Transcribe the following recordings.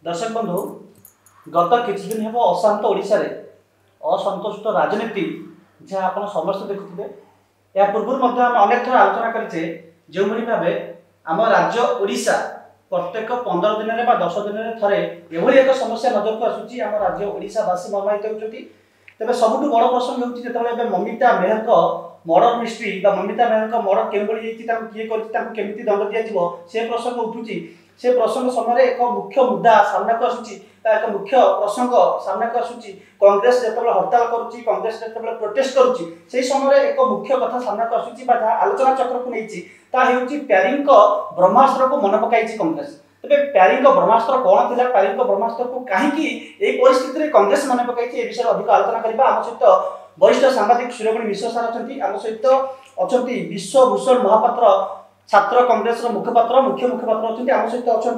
दर्शक बंधु गत किछि दिन हेबो अशांत ओडिशा रे असंतुष्ट राजनीति जहाँ आप समस्त देखुए या पूर्व अनेक थर आलोचना करें जो भावे आम राज्य ओडिशा प्रत्येक 15 दिन में 10 दिन में थे एभली एक समस्या नजर को आसूची आम राज्य ओडिशावासी मर्माहित होती। तेज सबुठ बड़ प्रसंग होते ममिता मेहर मर्डर मिस्ट्री ममिता मेहर मर्डर केभली किए करमि दंड दिज्व से प्रसंग उठुची। से प्रसंग समय एक मुख्य मुद्दा सामना को आसूची एक मुख्य प्रसंग सामना को आसूची कांग्रेस जिते हड़ताल करुच्ची कांग्रेस जिते प्रोटेस्ट करुच्ची से समय एक मुख्य कथा सामना को आसूची आलोचना चक्र को नहीं प्यारी ब्रह्मास्त्र को मन पकाई कांग्रेस। तेज प्यारी ब्रह्मास्त्र कौन था प्यारी ब्रह्मास्त्र को कहीं परिस्थिति में कांग्रेस मन पकाई ए विषय अधिक आलोचना करवा आम सहित वरिष्ठ सांबादिक सूर्यमणि मिश्र सार अच्छा आम सहित अच्छा विश्वभूषण महापात्र छात्र कांग्रेस मुख्य मुखपात्र अच्छा आम सहित अच्छा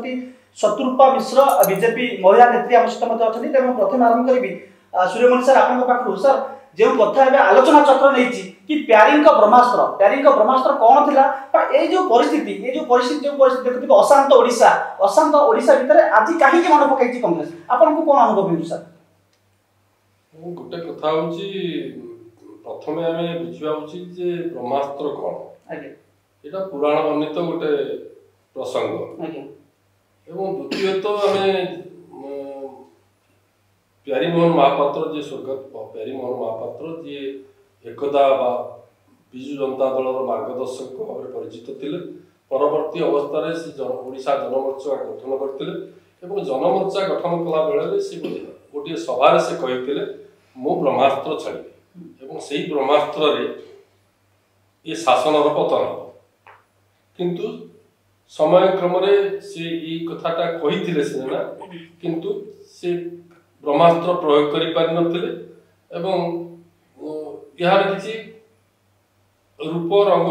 शत्रुपा मिश्र बीजेपी महिला नेत्री आम सहित अच्छा। तेज प्रथम आरंभ करी सूर्यमणि सर आप सर जो कथा आलोचना चक्र नहीं कि प्यारी ब्रह्मास्त्र कौन था ये जो परिस्थिति देखते अशांत ओडिशा भितर आज कहीं मन पकई कांग्रेस आपन को कौन अनुभव हो सर? गोटे कथा होची प्रथमे आमे बुझिबा उचित जे ब्रह्मास्त्र कौन एटा पुराण वर्णित गोटे प्रसंग एवं द्वितीय तो आमे प्यारी मोहन महापात्र जे स्वर्गत प्यारी मोहन महापात्र जे एकदा विजु जनता दल मार्गदर्शक भाव परिचित थे परवर्ती अवस्था से ओडिशा जनमोर्चा गठन करते जनमोर्चा गठन कला बेले से गोटे सभार से कहते मु ब्रह्मास्त्र छाड़ी से ब्रह्मास्त्र ये शासन पतन हम किंतु समय क्रम से ये कथाटा कही सीना किंतु से ब्रह्मास्त्र प्रयोग कर पारि नथिले एवं यार किछि रूप रंग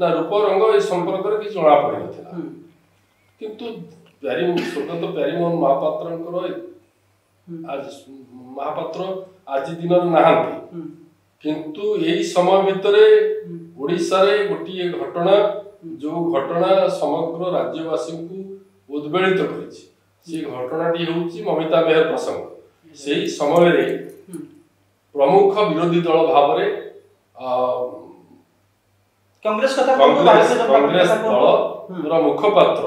ना रूप रंग ए संपर्क रे किछि जणा पड़ि नथिला किंतु स्वर्गत प्यारी मोहन महापात्र आज महापात्र आज दिन नहांती किंतु यही समय भितरे ओडिशा रे गोटे घटना जो घटना समग्र राज्यवासी को उद्वेलित करिछि से घटनाटी होची ममिता मेहर प्रसंग से समय रे प्रमुख विरोधी दल भाव कांग्रेस दल मुखपात्र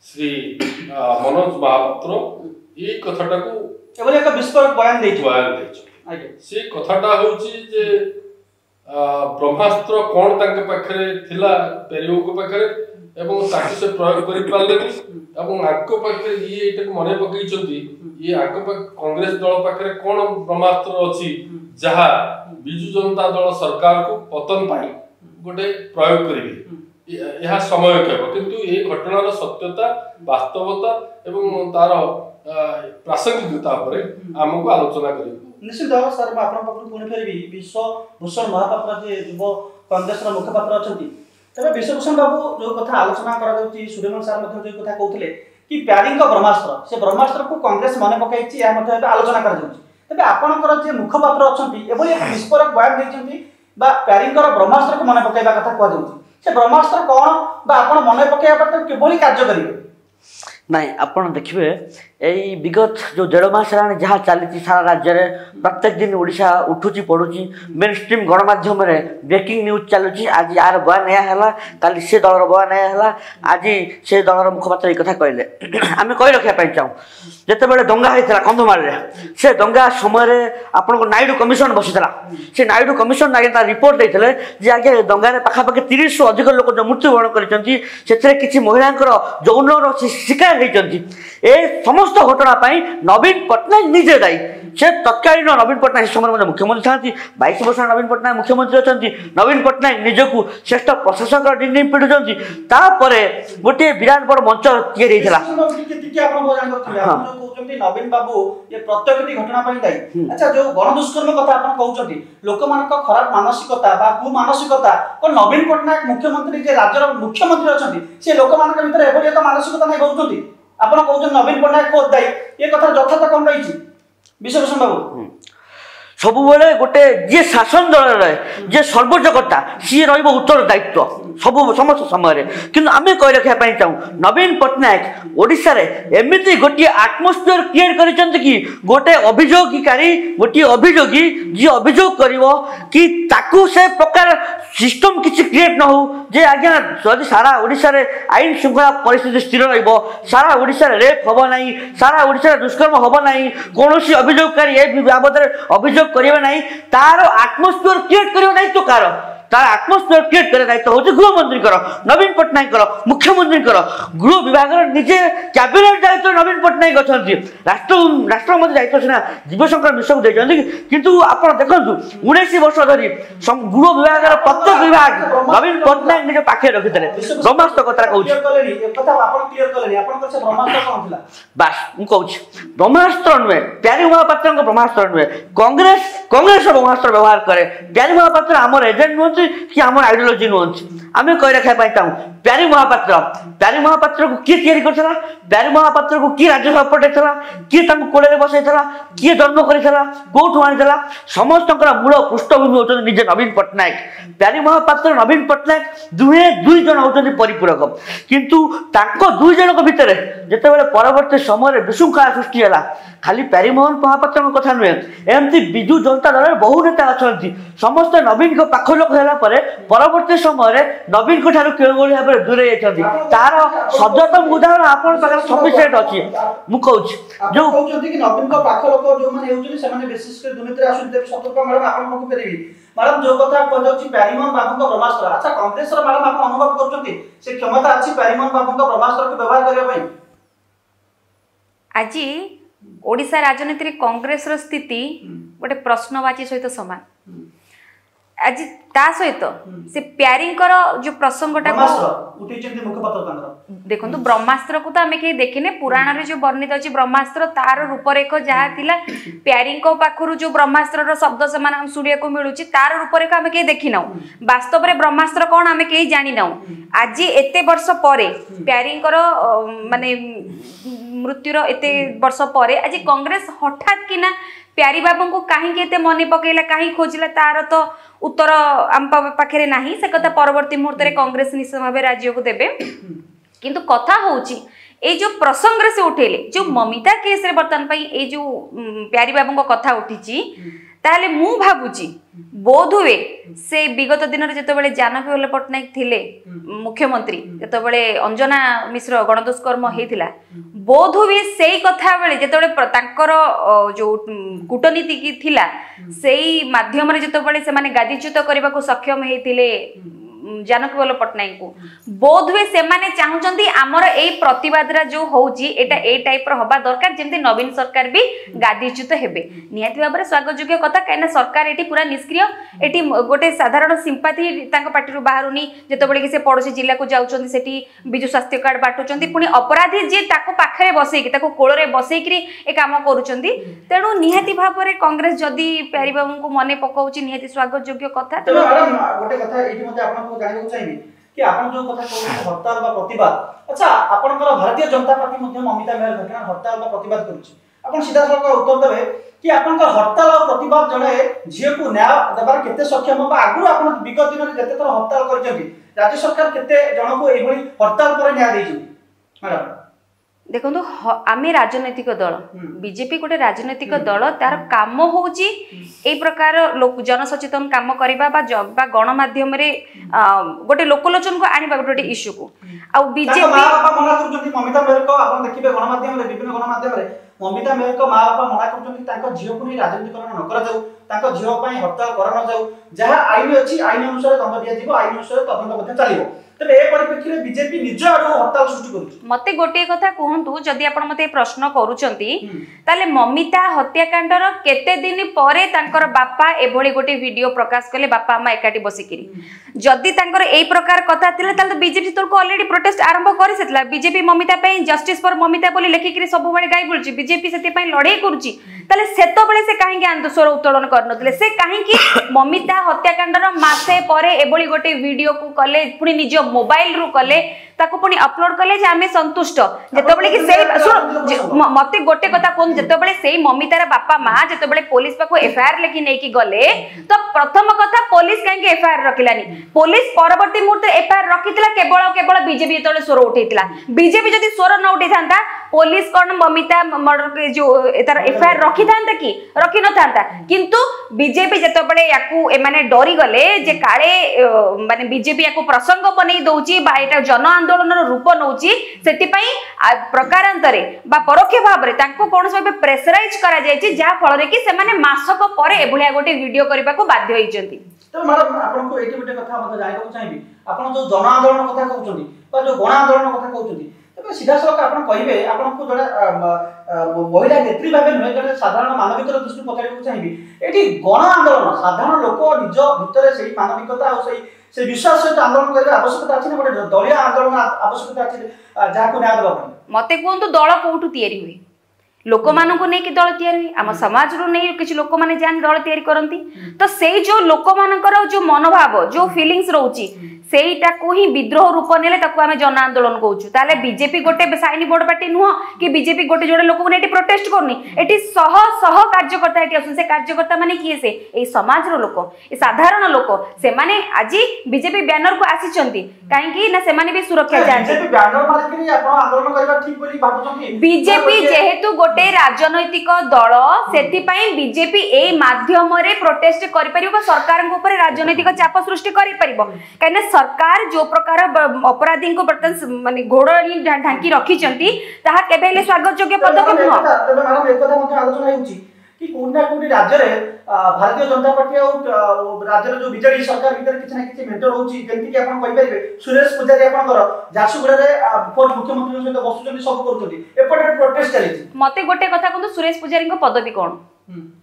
श्री मनोज महापात्र ये कथाटा को एक विस्फोरक बयान से कथाटा होची जे ब्रह्मास्त्र कौन तांके पाखरे थिला पेरियो को पाखरे एवं ताकि से प्रयोग करि पारलेनी एवं आको पाखरे ये एटा मने पकईचंती ये आको कांग्रेस दल पाखरे कौन ब्रह्मास्त्र अछि जहा बिजु जनता दल सरकार को पतन पाई गोटे प्रयोग करिवे यह समय कहबो किंतु ये घटनार सत्यता वास्तवता एवं तार प्रासंगिकता पर हमको आलोचना करिवे निश्चित भाव सर मैं आपन पक्ष पुणी फेरबी विश्वभूषण महापात्र जे युव कांग्रेस मुखपात्र अच्छा तेज विश्वभूषण बाबू जो कथा आलोचना कर सूर्यमणि सार जो कथा कहते कि प्यारी ब्रह्मास्त्र से ब्रह्मास्त्र को कांग्रेस मन पकई आलोचना कर आपणकर जे मुखपात्र अच्छा एभली एक विस्फोरक बयान देते प्यारी ब्रह्मास्त्र को मन पकड़ा कथा कहते से ब्रह्मास्त्र कौन आप मन पकड़ा किभली कार्य करेंगे नहीं आपड़ देखिए यही विगत जो 1.5 मास हेलाणी जहाँ चली सारा राज्य में प्रत्येक दिन ओडिशा उठुची पड़ुची मेन स्ट्रीम गणमाध्यम ब्रेकिंग न्यूज चलुची आज यार बयान है काली से दलर बयान है आज से दलर मुखपात्र ये कथा कहले आम कही रखापी चाहूँ जिते बड़े दंगा होता कंधमाल से दंगा समय आपन नायडू कमिशन बसीला से नायडू कमिशन रिपोर्ट देते आगे दंगार पाखापाखि 30 रु अधिक लोक जो मृत्युवरण कर महिला यौन शिकार होती ए समस्त घटना नवीन पट्टनायक निजे दायी से तत्कालीन नवीन पट्टनायक समय मुख्यमंत्री था 22 वर्ष नवीन पट्टनायक मुख्यमंत्री अच्छा नवीन पट्टनायक निजक श्रेष्ठ प्रशासक डिग्री पिटुंट तापर गोटे विराट बड़ मंच नवीन बाबू ये प्रत्येक घटना दायी अच्छा जो गणदुष्कर्म कथा आप कहते लोक खराब मानसिकता कुमानसिकता नवीन पट्टनायक मुख्यमंत्री राज्यर मुख्यमंत्री अच्छा से लोक भर एभली एक मानसिकता नहीं कहते आप कहते नवीन पट्टनायक दायी ये कथा यथार्थ कौन रही विश्वभूषण बाबू ସବୁବେଳେ ଗୋଟେ ଯିଏ ଶାସନ ଦଳରେ ରହେ ଯିଏ ସର୍ବୋଚ୍ଚ କର୍ତ୍ତା ସିଏ ରହିବ ଉତ୍ତରଦାୟିତ୍ୱ ସବୁ ସମସ୍ତ ସମୟରେ। କିନ୍ତୁ ଆମେ କହି ରଖିବା ପାଇଁ ଚାହୁଁ ନବୀନ ପଟ୍ଟନାୟକ ଓଡ଼ିଶାରେ ଏମିତି ଗୋଟିଏ ଆଟମୋସ୍ଫିୟର କ୍ରିଏଟ୍ କରିଛନ୍ତି କି ଗୋଟେ ଅଭିଯୋଗକାରୀ ଗୋଟିଏ ଅଭିଯୋଗୀ ଯିଏ ଅଭିଯୋଗ କରିବ କି ତାକୁ ସେ ପ୍ରକାର ସିଷ୍ଟମ କିଛି କ୍ରିଏଟ୍ ନ ହଉ ଯେ ଆଜ୍ଞା ଯଦି ସାରା ଓଡ଼ିଶାରେ ଆଇନ ଶୃଙ୍ଖଳା ପରିସ୍ଥିତି ସ୍ଥିର ରହିବ, ସାରା ଓଡ଼ିଶାରେ ରେପ୍ ହେବ ନାହିଁ, ସାରା ଓଡ଼ିଶାରେ ଦୁଷ୍କର୍ମ ହେବ ନାହିଁ, କୌଣସି ଅଭିଯୋଗକାରୀ ଏ ବାବଦରେ ଅଭିଯୋଗ କରିବେ ନାହିଁ, ତାର ଆଟମୋସ୍ଫିୟର କ୍ରିଏଟ୍ କରିବା ଦାୟିତ୍ୱ କାହାର? तार आत्मस्फीयर क्रिएट करे दायित्व होची गृहमंत्री नवीन पट्टनायक मुख्यमंत्री गृह विभाग निजे कैबिनेट दायित्व नवीन पट्टनायक अच्छा राष्ट्रमंत्री दायित्व सीना जीवशंकर मिश्र को किंतु आप देखु 19 वर्ष धरी गृह विभाग प्रत्येक विभाग नवीन पट्टनायक निज पाखे रखिते ब्रह्मास्त्र कथा कहूँ बास मुझे ब्रह्मास्त्र नुहे प्यारी महापात्र ब्रह्मास्त्र नुहे कांग्रेस ब्रह्मास्त्र व्यवहार करे प्यारी महापात्र आमर एजेंट नुहति कि आम आइडियोलॉजी नुहति आम कही रखा चाहूँ प्यारी महापात्र को किए तैयारी करता प्यारी महापात्र को किए राज्यसभा पठाइला किए कोड़े बसईला किए जन्म करता कौटू आनीला समस्त मूल पृष्ठभूमि होती निजे नवीन पट्टनायक प्यारी महापात्र नवीन पट्टनायक दुई जन होती परिपूरक किंतु दुई जन भितर जिते परवर्ती समय विशृंखला सृष्टि है खाली प्यारी मोहन महापात्र कथा नुहे एमती बिजु जनता दल बहु नेता अच्छा समस्त नवीन को पाख लोक परवर्ती समय नवीन को भाव में दूरे तार सदतम उदाहरण आपण पाखे सफिशिएंट अच्छी मुझे जो नवीन को पाख लोक जो माने विशेष कर दुर्नीति आसुते सतर्क मैडम आपण को फेरबी मैडम जो कथा कहजाउची प्यारीमोहन बाबू को ब्रह्मास्त्र अच्छा कांग्रेस रो मैडम आप अनुभव करछथि से क्षमता अछि प्यारीमोहन बाबू को ब्रह्मास्त्र को व्यवहार करिया पई आज ओडिशा राजनीति कांग्रेस रो स्थिति गोटे प्रश्नवाची सहित समान आज ता सहित से प्यारींकर जो प्रसंगटा देखो ब्रह्मास्त्र को तो आम कहीं देखने पुराण जो वर्णित अच्छी ब्रह्मास्त्र तार रूपरेख जहाँ थिला प्यारी पाखु जो ब्रह्मास्त्र शब्द से शुणा को मिलूँ तार रूपरेख आम कहीं देखी ना वास्तव में ब्रह्मास्त्र कौन आम कहीं जानी ना आज एते वर्ष पर प्यारींकर माने मृत्युर एते वर्ष पर आज कांग्रेस हठात कि प्यारी बाबू को कहीं मन पकईला कहीं खोजला तार तो उत्तर आम पाखे ना से कथा परवर्ती मुहूर्त में कांग्रेस निश्चित भाव राज्य को देवे किंतु कथा होची ए जो प्रसंग से उठेले जो ममिता केस रे बर्तमान ये जो प्यारी बाबू कथा उठी ताले मु भाबुची बोध हुए से विगत दिन में जिते जानकी वल्लभ पट्टनायक थिले मुख्यमंत्री जिते अंजना मिश्र गणदुष्कर्म होता बोध हुए से कथा बेले जिते जो कूटनीति की थिला से माध्यम जिते से गादीच्युत करने को सक्षम होते जानकी वल्लभ पट्टनायक को बोध हुए से माने चाहूँगी आमर ए प्रतिवाद जो होची एटा ए टाइप रो हबा दरकार जेमती नवीन सरकार भी गादीच्युत हेबे निहाती भाव में स्वागत योग्य कथा कहीं सरकार एटी पूरा निष्क्रिय एटी गोटे साधारण सिंपाथी तांको पार्टी बाहरुनी जेतबेले कि से पड़ोसी जिला को जाउचंदी सेठी बिजु स्वास्थ्य कार्ड बाटुचंदी पुनी अपराधी जे ताको पाखरे बसैकी ताको कोळरे बसैकी ए काम करूचंदी तेणु निहाती भाव में कांग्रेस जदी प्यारी बाबू को मने पकाउची निहाती स्वागत योग्य कथा तो मैडम गोटे कथा एटी मध्ये आपन को जानिबो चाहिबी कि आपण जो कथा कहू हड़ताल बा प्रतिवाद अच्छा आपनकर भारतीय जनता पार्टी मध्ये ममिता मेहर घटना हड़ताल बा प्रतिवाद करूची आपण सीधा सलका उत्तर देबे कि आपनकर हड़ताल और प्रतिवाद जणे झियो को न्याय देबार केते सक्षम बा आगु आपण विगत दिन रे जते तर हड़ताल करजंती राज्य सरकार केते जण को एभली हड़ताल पर न्याय देछि मैडम देखो आम राजनैतिक दल बीजेपी गोटे राजनैतिक दल तार काम होची ए प्रकार जनसचेतन काम करवा गणमाध्यम गोटे लोकलोचन को आने गोटे इश्यू को आ बीजेपी ममिता मेहर को आप देखिए गणमाध्यम विभिन्न गणमाध्यम ममिता मेहर को माँ बापा मना कर झील को राजनीतिकरण न कर झील हड़ताल कर न जाऊ जहाँ आईन अच्छी आईन अनुसार दंड दिया आईन अनुसार तदंत चलो तेरे ए परिप्रेक्षी रे बीजेपी निज आडो हड़ताल सृष्टि करूछ मते गोटे कथा कहंतु जदि आपण मते प्रश्न करूचंती ताले ममिता हत्याकांडर केते दिन परे तांकर बापा एभली गोटे वीडियो प्रकाश कले बापा अम्मा एकाठी बसिकिरी जदि तांकर ए प्रकार कथा थिले ताले बीजेपी तोर को ऑलरेडी प्रोटेस्ट आरंभ करि सेतला बीजेपी ममिता पे जस्टिस फॉर ममिता बोली लेखिकरी सब बेले गाई बोलची बीजेपी सेति पई लड़ाई करूची ताले सेतो बेले से काहे के आंदोलन उत्तोलन करनतले से काहे की ममिता हत्याकांडर मासे परे एभली गोटे वीडियो को कले पुनी निज मोबाइल रु कले ताको पुणी अपलोड कले जे आमे संतुष्ट जेतेबेले कि सेही मते गोटे कथा कोन जेतेबेले सेही ममितार बापा माँ जेतेबेले पुलिस पाको एफआईआर लेखि नै कि गले तो प्रथम कथा पुलिस काहे एफआईआर रखिलानी पुलिस परवर्ती मुहूर्त एफआईआर रखितला केवल बीजेपी जेतेबेले स्वर उठैतिला बीजेपी जदी स्वर न उठै थांता पुलिस कोन ममिता मर्डर के जो एतार एफआईआर रखि थांता कि रखि न थांता किंतु बीजेपी जेतेबेले याकू ए माने डरी गले जे काळे माने बीजेपी याकू प्रसंग बनै दउची बा एटा जन आंदोलन रूप नउची सेति पई प्रकारांतरे बा परोक्ष भाबरे तांको कोन सब प्रेशराइज करा जायछि जा फल रे कि से माने मासक परे एभलिया गोटे वीडियो करबा को बाध्य होइचंती। तो मैडम आपन को एटी गोटे कथा मते जाय को चाहिबी आपन जो जन आंदोलन कथा कहउचंती बा जो गण आंदोलन कथा कहउचंती तबे सीधा सलक आपन कहिबे आपन को जडा महिला नेत्री भाबे नय जडा साधारण मानविकता दृष्टि पकड़े को चाहिबी एटी गण आंदोलन साधारण लोक निज भितरे सेही मानविकता और से विश्वास सहित आंदोलन करबा आवश्यकता अछि न गोटे दलीय आंदोलन आवश्यकता अछि जाको न्याय देबा मते कोंतु दल कोठु तयारी हुए लोक मानू को नहीं दल तैयारी आम समाज रू नहीं किसी लोक मैंने जान दल तैयारी करती तो से जो लोक मानकर जो मनोभाव जो फिलिंग्स रोची सेटा को ही विद्रोह रूप नेले ताको आमे जन आंदोलन कहूछु ताले बीजेपी गोटे साइनी बोर्ड पार्टी नुह कि बीजेपी गोटे जोड़े लोक ने प्रोटेस्ट करनी एटी सह सह कार्यकर्ता एटी आसु से कार्यकर्ता माने किए से ए समाज रो लोक ए साधारण लोक से माने आज बीजेपी बैनर को आसीचंती काहे कि ना से माने भी सुरक्षा चाहते बीजेपी बैनर मार के आपण आंदोलन करबा ठीक बोली भाबुचंती बीजेपी जेहेतु गोटे राजनैतिक दल सेति पई बीजेपी ए माध्यम रे प्रोटेस्ट करि परिबो सरकार को ऊपर राजनैतिक चाप सृष्टि करि परिबो काहे सरकार जो प्रकार अपराधी को बर्तन माने घोड़नी ढांकी रखी ताहा केबेले स्वागत योग्य पदक्षेप नुह तबे मैडम एक कथा मते आलोचना हेउची कि कोना कोनी राज्य रे भारतीय जनता पार्टी और राज्य रे जो बीजेडी सरकार भीतर किछ ना किछ मेंटर होउची जेंति कि आपण कहि परिबे सुरेश पुजारी आपनकर जासुगुड़ा रे कोन मुख्यमंत्री सहित बसुचंदी सब करूचंदी एपटे प्रोटेस्ट चली मते गोटे कथा कोन सुरेश पुजारी को पदवी कोन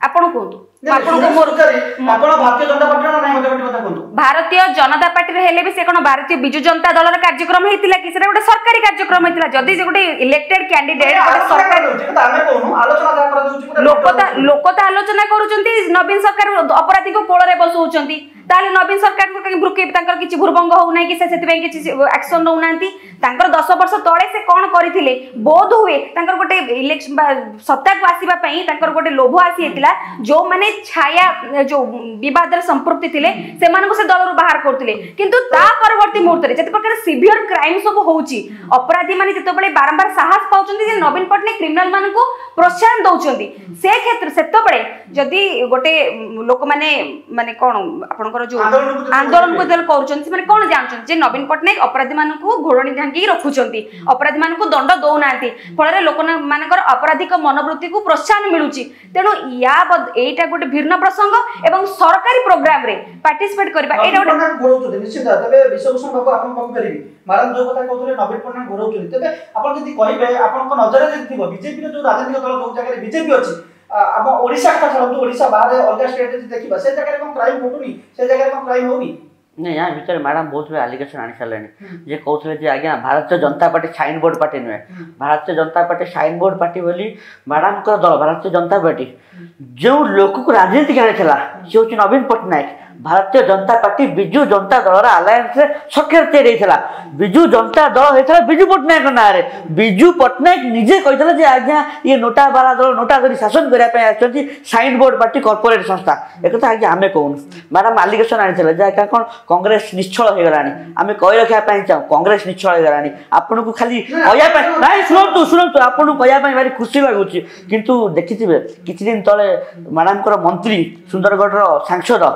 आपण कोंतु भारतीय जनता पार्टी ना मते गोटे कथा कोंतु भारतीय जनता पार्टी रे हेले भी से कोन भारतीय बिजु जनता दल रे कार्यक्रम हेतिला कि सेटा गोटे सरकारी कार्यक्रम हेतिला जदी जे गोटे इलेक्टेड कैंडिडेट गोटे सरकार आमे कोनु आलोचना जा करा दउची लोक आलोचना करूचंती नवीन सरकार अपराधी को कोळ रे बसौचंती ताले नवीन सरकार को कहीं भ्रुके तांकर किछि भुरभंग हो नै कि से सेति किछि एक्शन नौ नांती तांकर 10 वर्ष तळे से कोन करिथिले बोध हुए तांकर गोटे इलेक्शन सत्ता को आसीबा पई तांकर गोटे लोभ आसी हेतिला जो माने छाया जो विवाद रे संपृक्ति थिले से मान को से दल रो बाहर करथिले किंतु ता परवर्ती मुहूर्त रे जति प्रकार सिवियर क्राइम सब होउची अपराधी माने जते बळे बारंबार साहस पाउचंती जे नवीन पटनायक क्रिमिनल मान को प्रोत्साहन दउचंती से क्षेत्र सेते बळे जदी गोटे लोक माने कोन आपनकर जो आंदोलन को दल करूचंती माने कोन जानचंती जे नवीन पटनायक अपराधी मान को घोड़नी ढांकी रखुचंती अपराधी मान को दंड दउ नांती फल रे लोक मानकर अपराधिक मनोवृत्ति को प्रोत्साहन मिलुची तेनु या एटा गोटे भिन्न प्रसंग एवं सरकारी प्रोग्राम रे पार्टिसिपेट करबा एटा गोटे घोड़ौचंती निश्चित तबे विश्वभूषण बाबू आपन कहि परिबी मैडम जो कथा कहतले नवीन पटनायक घोड़ौचंती तबे आपन जदी कहिबे आपन को नजर जदी थिबो बीजेपी रे जो राजनीतिक दल जो जगह बीजेपी अछि अब ओडिशा का छलंतु ओडिशा बाहर अलगा स्टेट जदी देखिबा से जगह कोन क्राइम होतुनी से जगह कोन क्राइम होनी नहीं यहाँ भितर मैडम बहुत आलिगेशन आनी सारे जे कहते आज्ञा Bharatiya Janata party sign board party नुहे Bharatiya Janata party sign board party बोली मैडम को दल भारतीय जनता पार्टी जो लोक को राजनीति आनी सी हूँ नवीन पटनायक भारतीय जनता पार्टी बिजु जनता दल आलायंस सक्रिय तैयारी बिजु जनता दल होता बिजु पटनायक ना बिजु पटनायक निजे कही आज्ञा ये नोटा बाला दल नोटा कर शासन करने साइन बोर्ड पार्टी कॉर्पोरेट संस्था एक आज्ञा आम कहूँ मैडम आलिगेशन आनी जहाँ कौन कांग्रेस निश्चल हो गलानी आम कही रखा चाहूँ कांग्रेस निश्चल हो गलानी आपन को खाली कहना शुणु शुणु आपन कहना भारी खुशी लगुच किंतु देखिथे किछि दिन तले मैडम मंत्री सुंदरगढ़ सांसद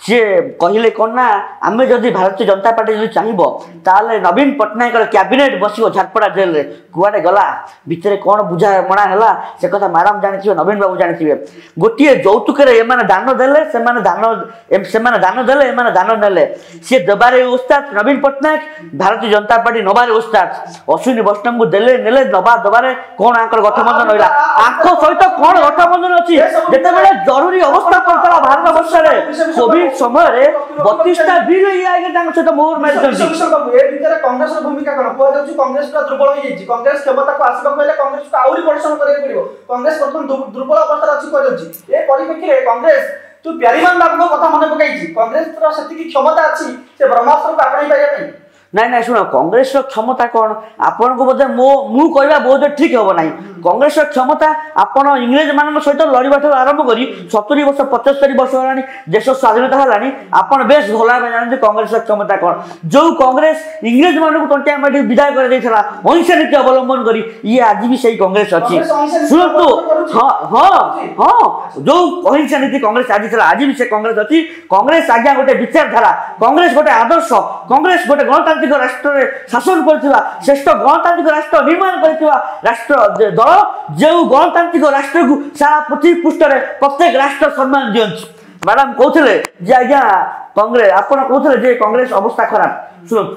सी कहले कौन ना आम जदि भारतीय जनता पार्टी जो चाहब ताले नवीन पटनायक कैबिनेट बस झारपड़ा जेल रे कुआडे गला भितर कौन बुझा मणा है से कथा मैडम जानी नवीन बाबू जानी गोटे यौतुक दान देले दान देले दान नेले सी देबारे उस्ताद नवीन पटनायक भारतीय जनता पार्टी नबारे उस्ताद अश्विनी वैष्णव को देले नेले नबा दबारे कौन आंकर गठबंधन रहा आंख सहित कौन गठबंधन अच्छी जिते जरूरी अवस्था पड़ता भारत वर्ष कोविड समय 32टा बिल सहित मोहर मारी कांग्रेस भूमिका कौन कहु कांग्रेस दुर्बल हो जाए कांग्रेस क्षमता को आसवा कहले कांग्रेस को आउरी परिश्रम करके पड़ो कांग्रेस प्रथम दुर्बल अवस्था अच्छी कहु ए परिप्रेक्षी में कांग्रेस तू प्यारीमान बाबू कथा मन पकई कांग्रेस क्षमता अच्छी से ब्रह्मास्त्र को आपणाई पारे ନାଇଁ ନାଇଁ ଶୁଣ କଂଗ୍ରେସର କ୍ଷମତା କ'ଣ ଆପଣଙ୍କୁ ବୋଧେ ମୁଁ କହିବା ବହୁତ ଠିକ ହେବ ନାହିଁ କଂଗ୍ରେସର କ୍ଷମତା ଆପଣ ଇଂରେଜ ମାନଙ୍କ ସହିତ ଲଢ଼ିବା ଠାରୁ ଆରମ୍ଭ କରି 70 ବର୍ଷ 75 ବର୍ଷ ହେଲାଣି ଦେଶ ସ୍ୱାଧୀନତା ହେଲାଣି ଆପଣ ବେଶ ଭଲ ଭାବେ ଜାଣନ୍ତି କଂଗ୍ରେସର କ୍ଷମତା କ'ଣ ଯୋଉ କଂଗ୍ରେସ ଇଂରେଜ ମାନଙ୍କୁ ତଣ୍ଟିଆ ମାଟି ବିଦାୟ କରିଦେଇଥିଲା ଅହିଂସା ନୀତି ଅବଲମ୍ବନ କରି ଇଏ ଆଜି ବି ସେଇ କଂଗ୍ରେସ ଅଛି ଶୁଣନ୍ତୁ ହଁ ହଁ ହଁ ଯୋଉ ଅହିଂସା ନୀତି କଂଗ୍ରେସ ଆଜି ଥିଲା ଆଜି ବି ସେ କଂଗ୍ରେସ ଅଛି କଂଗ୍ରେସ ଆଜ୍ଞା ଗୋଟେ ବିଚାରଧାରା କଂଗ୍ରେସ ଗୋଟେ ଆଦର୍ଶ କଂଗ୍ରେସ ଗୋଟେ ଗଣତାନ୍ତ୍ରିକ ରାଷ୍ଟ୍ରରେ ଶାସନ କରୁଥିବା ଶ୍ରେଷ୍ଠ ଗଣତାନ୍ତ୍ରିକ ରାଷ୍ଟ୍ର ନିର୍ମାଣ କରିଥିବା ରାଷ୍ଟ୍ର ଦଳ ଯେଉଁ ଗଣତାନ୍ତ୍ରିକ ରାଷ୍ଟ୍ରକୁ ସାରା ପୃଥିବୀ ପୃଷ୍ଠରେ ପ୍ରତ୍ୟେକ ରାଷ୍ଟ୍ର ସମ୍ମାନ ଦିଅନ୍ତି ମ୍ୟାଡାମ କହୁଥିଲେ ଯେ ଆଜ୍ଞା କଂଗ୍ରେସ ଆପଣ କହୁଥିଲେ ଯେ କଂଗ୍ରେସ ଅବସ୍ଥା ଖରାପ ଶୁଣନ୍ତୁ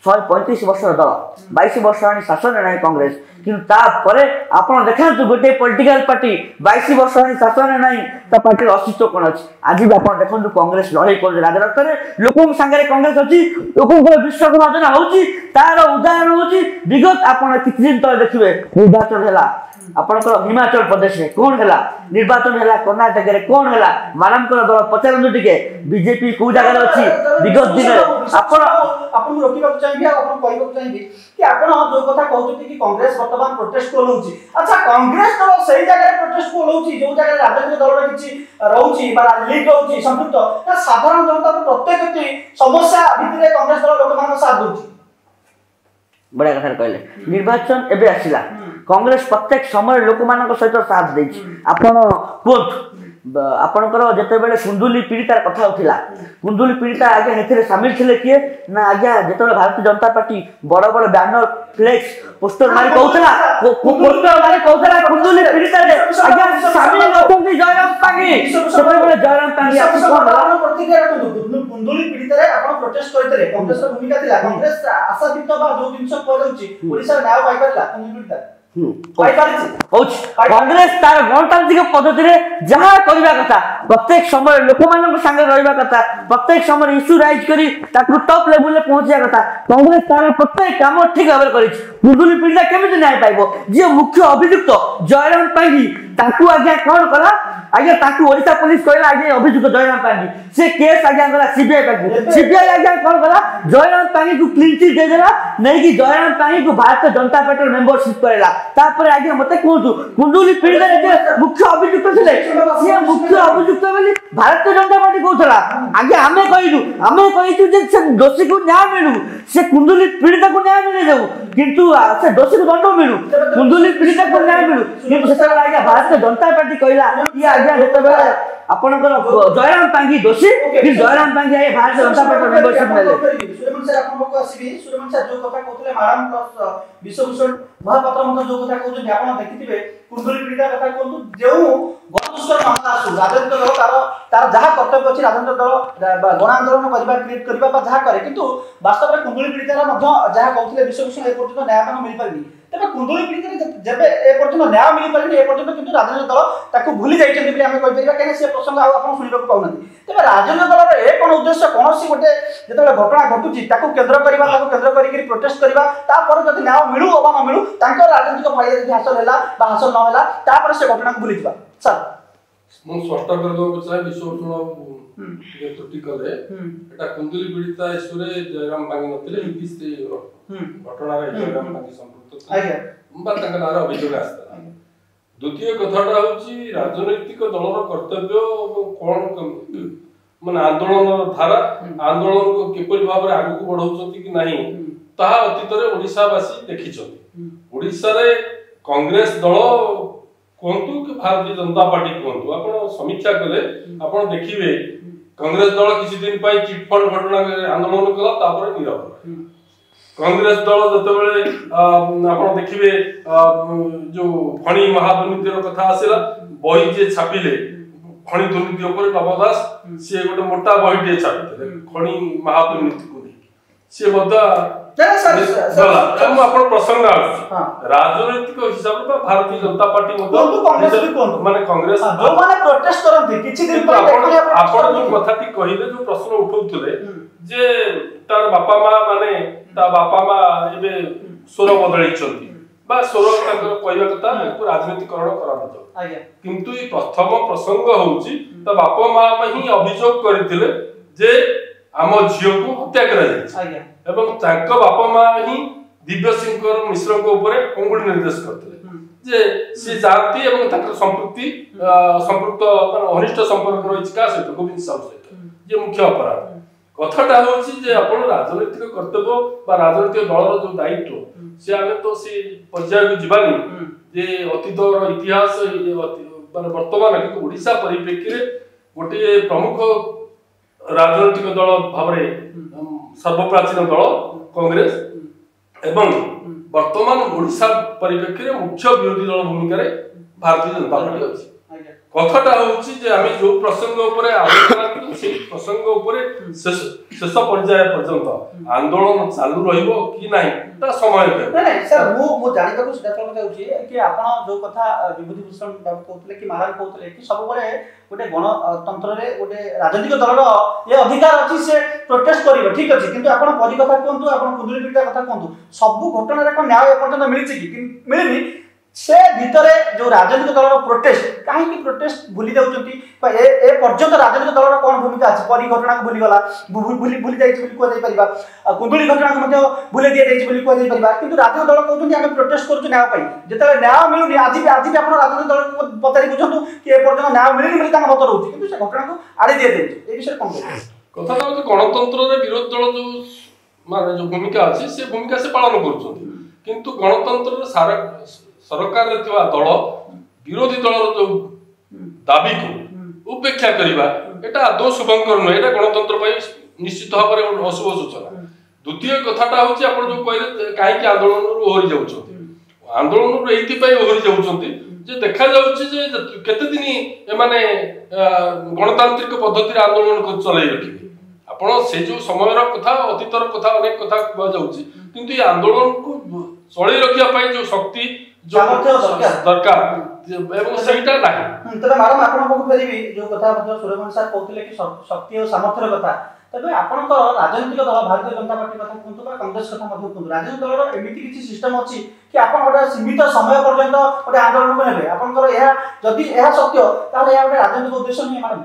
135 ବର୍ଷର ଦଳ 22 ବର୍ଷ ହେଲାଣି ଶାସନରେ ନାହିଁ କଂଗ୍ରେସ କିନ୍ତୁ ତାପରେ ଆପଣ ଦେଖନ୍ତୁ ଗୋଟେ ପଲିଟିକାଲ ପାର୍ଟି 22 ବର୍ଷ ହେଲାଣି ଶାସନରେ ନାହିଁ ତା ପାର୍ଟିର ଅସ୍ତିତ୍ୱ କ'ଣ ଅଛି ଆଜି ବି ଆପଣ ଦେଖନ୍ତୁ କଂଗ୍ରେସ ଲଢ଼େଇ କରୁଛି ରାଜରାସ୍ତାରେ ଲୋକଙ୍କ ସାଙ୍ଗରେ କଂଗ୍ରେସ ଅଛି ଲୋକଙ୍କର ବିଶ୍ୱାସଭାଜନ ହଉଛି ତାର ଉଦାହରଣ ହଉଛି ବିଗତ ଆପଣ କିଛି ଦିନ ତଳେ ଦେଖିବେ ନିର୍ବାଚନ ହେଲା ଆପଣଙ୍କର ହିମାଚଳ ପ୍ରଦେଶରେ କ'ଣ ହେଲା ନିର୍ବାଚନ ହେଲା କର୍ଣ୍ଣାଟକରେ କ'ଣ ହେଲା ମାନଙ୍କର ଦଳ ପଚାରନ୍ତୁ ଟିକେ ବିଜେପି କୋଉ ଜାଗାରେ ଅଛି ବିଗତ ଦିନରେ ଆପଣ ଆପଣଙ୍କୁ ରୋକିବାକୁ ଚାହିଁବି ଆଉ ଆପଣ କହିବାକୁ ଚାହିଁବି କି ଆପଣ ଯୋଉ କଥା କହୁଛନ୍ତି କି କଂଗ୍ରେସ ବର୍ତ୍ତମାନ ପ୍ରୋଟେଷ୍ଟ ଓହ୍ଲାଉଛି ଆଚ୍ଛା କଂଗ୍ରେସ ଦଳ ସେଇ ଜାଗାରେ ପ୍ରୋଟେଷ୍ଟ ଓହ୍ଲାଉଛି ଯୋଉ ଜାଗାରେ ରାଜନୈତିକ ଦଳର କିଛି ରହୁଛି ବା ଲିଗ୍ ରହୁଛି ସମ୍ପୃକ୍ତ ନା ସାଧାରଣ ଜନତାର ପ୍ରତ୍ୟେକଟି ସମସ୍ୟା ଭିତରେ କଂଗ୍ରେସ ଦଳ ଲୋକମାନଙ୍କ ସାଥ ଦଉଛି ବଢିଆ କଥା କହିଲେ ନିର୍ବାଚନ ଏବେ ଆସିଲା କଂଗ୍ରେସ ପ୍ରତ୍ୟେକ ସମୟରେ ଲୋକମାନଙ୍କ ସହିତ ସାଥ ଦେଇଛି ଆପଣ କୁହନ୍ତୁ ଆପଣଙ୍କର ଯେତେବେଳେ କୁନ୍ଦୁଲି ପୀଡ଼ିତାର କଥା ଉଠିଲା କୁନ୍ଦୁଲି ପୀଡ଼ିତା ଆଜ୍ଞା ଏଥିରେ ସାମିଲ ଥିଲେ କିଏ ନା ଆଜ୍ଞା ଯେତେବେଳେ ଭାରତୀୟ ଜନତା ପାର୍ଟି ବଡ଼ ବଡ଼ ବ୍ୟାନର ଫ୍ଲେକ୍ସ ପୋଷ୍ଟର ମାରି କହୁଥିଲା କୁନ୍ଦୁଲି ପୀଡ଼ିତାରେ ଆଜ୍ଞା ସାମିଲ ଅଛନ୍ତି ଜୟରାମ ପାଙ୍ଗି ସେତେବେଳେ ଜୟରାମ ପାଙ୍ଗି କୁନ୍ଦୁଲି ପୀଡ଼ିତାରେ ଆପଣ ପ୍ରୋଟେଷ୍ଟ କରିଥିଲେ କଂଗ୍ରେସର ଭୂମିକା ଥିଲା କଂଗ୍ରେସ ଆଶାତୀତ ବା ଯୋଉ ଜିନିଷ କୁହାଯାଉଛି ଓଡ଼ିଶାରେ ନ୍ୟାୟ ପାଇପାରିଲା କୁନ୍ଦୁଲି ପୀଡ଼ିତା କଂଗ୍ରେସ ତାର ଗଣତାନ୍ତ୍ରିକ ପଦ୍ଧତିରେ ଯାହା କରିବା କଥା ପ୍ରତ୍ୟେକ ସମୟରେ ଲୋକମାନଙ୍କ ସାଙ୍ଗରେ ରହିବା କଥା ପ୍ରତ୍ୟେକ ସମୟରେ ଇସ୍ୟୁ ରାଇଜ କରି ତାକୁ ଟପ୍ ଲେଭେଲରେ ପହଞ୍ଚିବା କଥା କଂଗ୍ରେସ ତାର ପ୍ରତ୍ୟେକ କାମ ଠିକ ଭାବରେ କରିଛି କୁନ୍ଦୁଲି ପୀଡ଼ିତା କେମିତି ନ୍ୟାୟ ପାଇବ ଯିଏ ମୁଖ୍ୟ ଅଭିଯୁକ୍ତ ଜୟରାମ ପାଙ୍ଗି ତାକୁ ଆଜ୍ଞା କ'ଣ କଲା ଆଜ୍ଞା ତାକୁ ଓଡ଼ିଶା ପୋଲିସ କହିଲା ଆଜ୍ଞା ଅଭିଯୁକ୍ତ ଜୟରାମ ପାଙ୍ଗି ସେ କେସ୍ ଆଜ୍ଞା ଗଲା ସିବିଆଇ ପାଖକୁ ସିବିଆଇ ଆଜ୍ଞା କ'ଣ କଲା ଜୟରାମ ପାଙ୍ଗିକୁ କ୍ଲିନ୍ ଚିଟ୍ ଦେଇଦେଲା ନେଇକି ଜୟରାମ ପାଙ୍ଗିକୁ ଭାରତୀୟ ଜନତା ପାର୍ଟିର ମେମ୍ବରସିପ୍ କରେଇଲା ତାପରେ ଆଜ୍ଞା ମତେ କୁହନ୍ତୁ କୁନ୍ଦୁଲି ପୀଡ଼ିତାରେ ଯେ ମୁଖ୍ୟ ଅଭିଯୁକ୍ତ ଥିଲେ ସିଏ ମୁଖ୍ୟ ଅଭିଯୁକ୍ତ ବୋଲି ଭାରତୀୟ ଜନତା ପାର୍ଟି କହୁଥିଲା ଆଜ୍ଞା ଆମେ କହିଛୁ ଯେ ସେ ଦୋଷୀକୁ ନ୍ୟାୟ ମିଳୁ ସେ କୁନ୍ଦୁଲି ପୀଡ଼ିତାକୁ ନ୍ୟାୟ ମିଳିଯାଉ କିନ୍ତୁ ସେ ଦୋଷୀକୁ ଦଣ୍ଡ ମିଳୁ କୁନ୍ଦୁଲି ପୀଡ଼ିତାକୁ ନ୍ୟାୟ ମିଳୁ କିନ୍ତୁ ସେତେବେଳେ ଆଜ୍ଞା ଭାରତୀୟ ଜନତା ପାର୍ଟି କହିଲା ଇଏ ଆଜ୍ଞା ଯେତେବେଳେ ଆପଣଙ୍କର ଜୟରାମ ପାଙ୍ଗି ଦୋଷୀ କିନ୍ତୁ ଜୟରାମ ପାଙ୍ଗି ଆଜ୍ଞା ଭାରତୀୟ ଜନତା ପାର୍ଟିର ମେମ୍ବରସିପ୍ ନେଲେ ସୁରେମନ ସାର୍ ଆପଣଙ୍କୁ ଆସିବି ସୁରେମନ ସାର୍ ଯୋଉ କଥା କହୁଥିଲେ ମ୍ୟାଡାମ ପ୍ଲସ ବିଶ୍ୱଭୂଷଣ ମହାପାତ୍ର ମଧ୍ୟ ଯୋଉ କଥା କହୁଛନ୍ତି ଆପଣ ଦେଖିଥିବେ କୁନ୍ଦୁଲି ପୀଡ଼ିତା କଥା କୁହନ୍ତୁ ଯେଉଁ ଗଣଦୁଷ୍କର୍ମ ମାମଲା ଆସୁ ରାଜନୈତିକ ଦଳ ତାର ଯାହା କର୍ତ୍ତବ୍ୟ ଅଛି ରାଜନୈତିକ ଦଳ ଗଣ ଆନ୍ଦୋଳନ କରିବା କ୍ରିଏଟ୍ କରିବା ବା ଯାହା କରେ କିନ୍ତୁ ବାସ୍ତବରେ କୁନ୍ଦୁଲି ପୀଡ଼ିତାର ମଧ୍ୟ ଯାହା କହୁଥିଲେ ବିଶ୍ୱଭୂଷଣ ଏ ପର୍ଯ୍ୟନ୍ତ ନ୍ୟାୟ ତାଙ୍କୁ ମିଳିପାରିନି ତେବେ କୁନ୍ଦୁଲି ପୀଡ଼ିତାରେ ଯେବେ ଏ ପର୍ଯ୍ୟନ୍ତ ନ୍ୟାୟ ମିଳିପାରିନି ଏ ପର୍ଯ୍ୟନ୍ତ କିନ୍ତୁ ରାଜନୈତିକ ଦଳ ତାକୁ ଭୁଲି ଯାଇଛନ୍ତି ବୋଲି ଆମେ କହିପାରିବା କାହିଁକିନା ସେ ପ୍ରସଙ୍ଗ ଆଉ ଆପଣ ଶୁଣିବାକୁ ପାଉନାହାନ୍ତି ତେବେ ରାଜନୈତିକ ଦଳର ଏ କ'ଣ ଉଦ୍ଦେଶ୍ୟ କୌଣସି ଗୋଟେ ଯେତେବେଳେ ଘଟଣା ଘଟୁଛି ତାକୁ କେନ୍ଦ୍ର କରିବା ତାକୁ କେନ୍ଦ୍ର କରିକି ପ୍ରୋଟେଷ୍ଟ କରିବା ତାପରେ ଯଦି ନ୍ୟାୟ ମିଳୁ ଅବା ନ ମିଳୁ ତାଙ୍କର ରାଜନୈତିକ ଫାଇଦା ଯଦି ହାସଲ ହେଲା ବା ହାସଲ ନ ହେଲା ତାପରେ ସେ ଘଟଣାକୁ ଭୁଲିଯିବା ସାର୍ ମୁଁ ସ୍ପଷ୍ଟ କରିଦେବାକୁ ଚାହେଁ ବିଶ୍ୱଭୂଷଣ ଟିକେ ତ୍ରୁଟି କଲେ ଏଟା କୁନ୍ଦୁଲି ପୀଡ଼ିତା ଇସ୍ୟୁରେ ଜୟରାମ ପାଙ୍ଗି ନଥିଲେ ଘଟଣାରେ ଜୟରାମ ପାଙ୍ଗି ସମ୍ପୃକ୍ତ ଥିଲେ ବା ତାଙ୍କ ନାଁରେ ଅଭିଯୋଗ ଆସିଥିଲା ଦ୍ୱିତୀୟ କଥାଟା ହଉଛି ରାଜନୈତିକ ଦଳର କର୍ତ୍ତବ୍ୟ କ'ଣ ମାନେ ଆନ୍ଦୋଳନର ଧାରା ଆନ୍ଦୋଳନକୁ କିପରି ଭାବରେ ଆଗକୁ ବଢାଉଛନ୍ତି କି ନାହିଁ ତାହା ଅତୀତରେ ଓଡ଼ିଶାବାସୀ ଦେଖିଛନ୍ତି ଓଡ଼ିଶାରେ କଂଗ୍ରେସ ଦଳ କୁହନ୍ତୁ କି ଭାରତୀୟ ଜନତା ପାର୍ଟି କୁହନ୍ତୁ ଆପଣ ସମୀକ୍ଷା କଲେ ଆପଣ ଦେଖିବେ କଂଗ୍ରେସ ଦଳ କିଛି ଦିନ ପାଇଁ ଚିଟଫଣ୍ଡ ଘଟଣା ଆନ୍ଦୋଳନ କଲା ତାପରେ ନୀରବ କଂଗ୍ରେସ ଦଳ ଯେତେବେଳେ ଆପଣ ଦେଖିବେ ଯୋଉ ଖଣି ମହାଦୁର୍ନୀତିର କଥା ଆସିଲା ବହି ଯିଏ ଛାପିଲେ ଖଣି ଦୁର୍ନୀତି ଉପରେ ନବ ଦାସ ସିଏ ଗୋଟେ ମୋଟା ବହିଟିଏ ଛାପିଥିଲେ ଖଣି ମହାଦୁର୍ନୀତିକୁ ନେଇ ସିଏ ମଧ୍ୟ ଆପଣ ପ୍ରସଙ୍ଗ ଆସୁଛି ରାଜନୈତିକ ହିସାବରେ ବା ଭାରତୀୟ ଜନତା ପାର୍ଟି ମାନେ କଂଗ୍ରେସ ଆପଣ ଯୋଉ କଥାଟି କହିଲେ ଯୋଉ ପ୍ରଶ୍ନ ଉଠଉଥିଲେ ଯେ ତାର ବାପା ମା ମାନେ ତା ବାପା ମା ଏବେ ସ୍ୱର ବଦଳେଇଛନ୍ତି ବା ସ୍ୱର ତାଙ୍କର କହିବା କଥା ରାଜନୀତିକରଣ କରାଯାଉ କିନ୍ତୁ ଏଇ ପ୍ରଥମ ପ୍ରସଙ୍ଗ ହଉଛି ତା ବାପା ମା ହିଁ ଅଭିଯୋଗ କରିଥିଲେ ଯେ आम झील को हत्या कर बापा माँ ही दिव्य सिंह मिश्र अंगुली निर्देश करते जे सी जानती संपृक्त अनिष्ट संपर्क रही सहित गोविंद साहू सहित ये मुख्य अपराध कथाटा हूँ आपण राजनैतिक कर्तव्य राजनैतिक दलर जो दायित्व से आम तो सी पर्याय को जीवानी जे अतीतर इतिहास वर्तमान किंतु ओडिशा परिप्रेक्षी रे गोटे प्रमुख राजनैतिक दल भाव सर्वप्राचीन दल कांग्रेस एवं वर्तमान ओडिशा परिप्रेक्षी रे मुख्य विरोधी दल भूमिका भारतीय जनता पार्टी अछि कथाटा होउछि जे आमी जो प्रसंग ऊपर आलोचना करू से प्रसंग ऊपर शेष पर्याय पर्यंत आंदोलन चालू रहिबो कि नाही ता समय नहीं सर मु जानि को सेटा तो कहउछि कि आपण जो कथा विभूति भूषण बाबू कहतले कि महाराज कहतले कि सब बरे गोटे गणतंत्र रे गोटे राजनीतिक दलर ये अधिकार अछि से प्रोटेस्ट करिवो ठीक अछि किंतु आपण परि कथा कोंतु आपण कुंडली बिटा कथा कोंतु सब घटना रे को न्याय पर्यंत मिलिछि कि मिलिनि से भितरे जो राजनीतिक दलर प्रोटेस्ट कहीं प्रोटेस्ट भूली जाउचंती ए पर्यंत राजनीतिक दलर कोन भूमिका अछि परि घटना को भूली गला भूली जाइछि बोली को जाई परिबा कुंडली घटना को मध्य भूली दिया जाइछि बोली को जाई परिबा किंतु राजनीतिक दल कहउचंती हम प्रोटेस्ट करछु न्याय पई जेतले न्याय मिलुनी आज भी आपण राजनीतिक दल को पतारी बुझंतु कि ए पर्यंत न्याय मिलुनी बोली तांग मत रहउछि किंतु से घटना को आड़ी दिया जाइछि ए विषय कोन कथा तो गणतंत्र रे विरोधी दल जो माने जो भूमिका अछि से भूमिका से पालन करछथि किंतु गणतंत्र रे सारा सरकार दल विरोधी दल जो दाबी को उपेक्षा करवा एटा आदौ शुभंकर नुहे एटा गणतंत्र निश्चित भाव में अशुभ सूचना द्वितीय कथाटा हूँ आप जो कहले कहीं आंदोलन ओहरी जाऊँ आंदोलन ओहरी जाऊँ देखा केते दिन एमाने गणतांत्रिक पद्धति आंदोलन चलाई रखिए आपण से जो समय कथा अतीतर कथा अनेक कथा कहुच्छी किंतु ये आंदोलन को चलाई रखा जो शक्ति जो दरकार एवं सेटा नाही तबे मैडम आपण को फेरिबी जो कथा मतलब सूर्यवंश सर कहथिले कि शक्ति और सामर्थ्य कथा तबे आपण को राजनीतिक दल भारतीय जनता पार्टी कथा कोंतु बा कांग्रेस कथा मध्ये कोंतु राजनीतिक दलर एमिति किछि सिस्टम अछि कि आपण गोटे सीमित समय पर्यंत गोटे आंदोलन को नेबे आपण को यह जदी यह सत्य ताले यह गोटे राजनीतिक उद्देश्य नहीं मैडम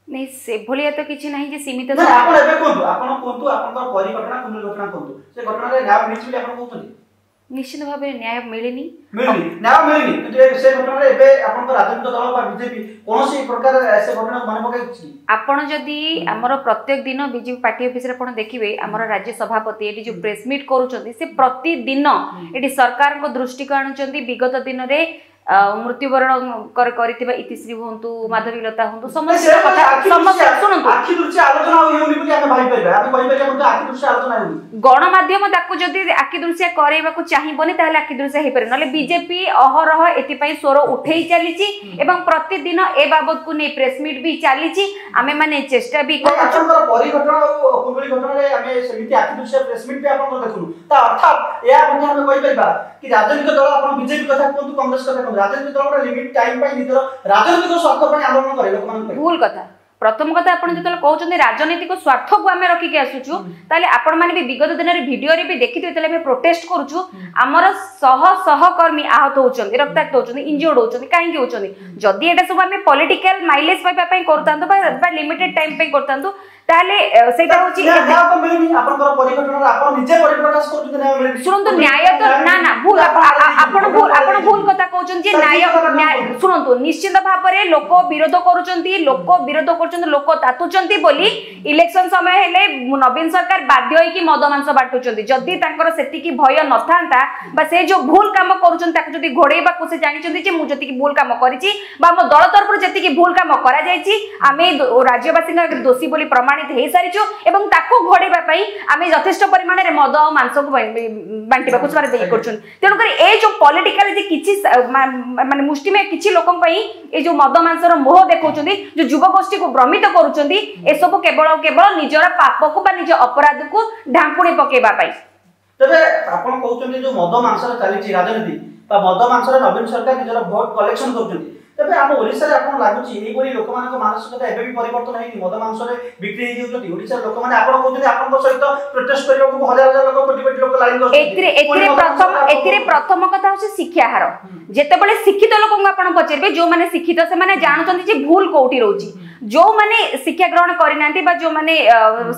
नहीं से भलिया तो किछि नहीं जे सीमित समय आपण एबे कोंतु आपण कोंतु आपण को परिघटना कुंडल घटना कोंतु से घटना रे न्याय मिलिछि आपण कहउछन निश्चित भाव में न्याय मिलेनी न्याय मिलेनी किंतु से घटना रे एबे आपण को राजनीतिक दल बा बीजेपी कोनोसी प्रकार ऐसे घटना मन पकाइछि आपण जदी हमर प्रत्येक दिन बीजेपी पार्टी ऑफिस रे आपण देखिबे हमर राज्य सभापति एटी जो प्रेस मीट करूचंती से प्रतिदिन एटी सरकार को दृष्टि को आणुचंती विगत दिन रे मृत्युवरण करथिबा इतिश्री होंतु माधवीलता होंतु समस्त कथा समस्त सुनंतु आखि दृश्य आलोचना होउनी बोली हम भाई परबा हम कहि परबा हम आखि दृश्य आलोचना होउनी गण माध्यम ताकू जदी आखि दृश्य करेबा को चाहिबोनी ताले आखि दृश्य हे परन नले बीजेपी अहरह एति पई स्वर उठेई चलीची एवं प्रतिदिन ए बाबत को नै प्रेस मीट भी चलीची आमे माने चेष्टा भी करछन परिघटना और कुंडली घटना रे आमे समिति आखि दृश्य प्रेस मीट पे आपण देखुनु ता अर्थात या मध्ये हम कहि परबा कि राजनीतिक दल आपण बीजेपी कथा कोंतु कांग्रेस कथा राजनीतिक दल लिमिट टाइम पाई नितर राजनीतिक स्वार्थ पाई आंदोलन करे लोक मान भूल कथा प्रथम कथा आपण जतल कहउछन राजनीतिक स्वार्थ को आमे रखि के आसुछु ताले आपण माने भी विगत दिन रे वीडियो रे भी देखिथिबे तले हम प्रोटेस्ट करूछु हमर सहकर्मी आहत होउछन रक्ताक्त होउछन इंजर्ड होउछन काहे के होउछन जदी एटा सब हमें पॉलिटिकल माइलेज पाई पाई करतांतो बा लिमिटेड टाइम पे करतांतो ताले सेटा होची न्याय तो मिलनी आपण को परिघटना आपण निजे परिप्रकाश करछु न्याय मिलनी सुनंतु न्याय तो ना ना भूल आपण भूल कथा कहउछन जे न्याय सुनंतु निश्चित भाव रे लोक विरोध करूचंती लोक तातुचंती बोली इलेक्शन समय हेले नवीन सरकार बाध्य होई कि मद मांस बाटुचंती जदी तांकर सेति की भय न थांता बा से जो भूल काम करूचंती ताकु जदी घोड़ेबा को से जानिचंती जे मु जति की भूल काम करिछि बा हम दल तरफ जति की भूल काम करा जायछि आमे राज्यवासी दोषी बोली प्रमाण हे सारिचो एवं ताको घोड़ेबा पई आमे यथेष्ट परिमाण रे मद और मांस को बांटिबा कुछ मारे देई करछन तेनु करी ए जो पॉलिटिकल जे किछि माने मुष्टि में किछि लोकन पई ए जो मद मांस रो मोह देखौचंदी जो युवा गोष्ठी को भ्रमित करूचंदी ए सब केवल निजर पाप को बा निज अपराध को ढांपुणी पकेबा पई तबे आपण कहउचंदी जो मद मांस रे चलीछि राजनीति बा मद मांस रे नवीन सरकार निजर वोट कलेक्शन करछंदी तेज आम ओडिशा रे आपन लागुची एई बोली लोक मानक मानसिकता एबे भी परिवर्तन हेनी मद मांस रे बिक्री हे जाउछथि ओडिशा लोक माने आपन कहउछथि आपन सहित प्रोटेस्ट करियो हजार हजार लोक कोटी कोटी लोक लाइन एतिरे प्रथम कथा होछि शिक्षा हार जेतेबेले शिक्षित लोक आपण पचरबे जो माने शिक्षित से माने जानछथि जे भूल कोठी रहउची जो माने शिक्षा ग्रहण करिनांती बा जो माने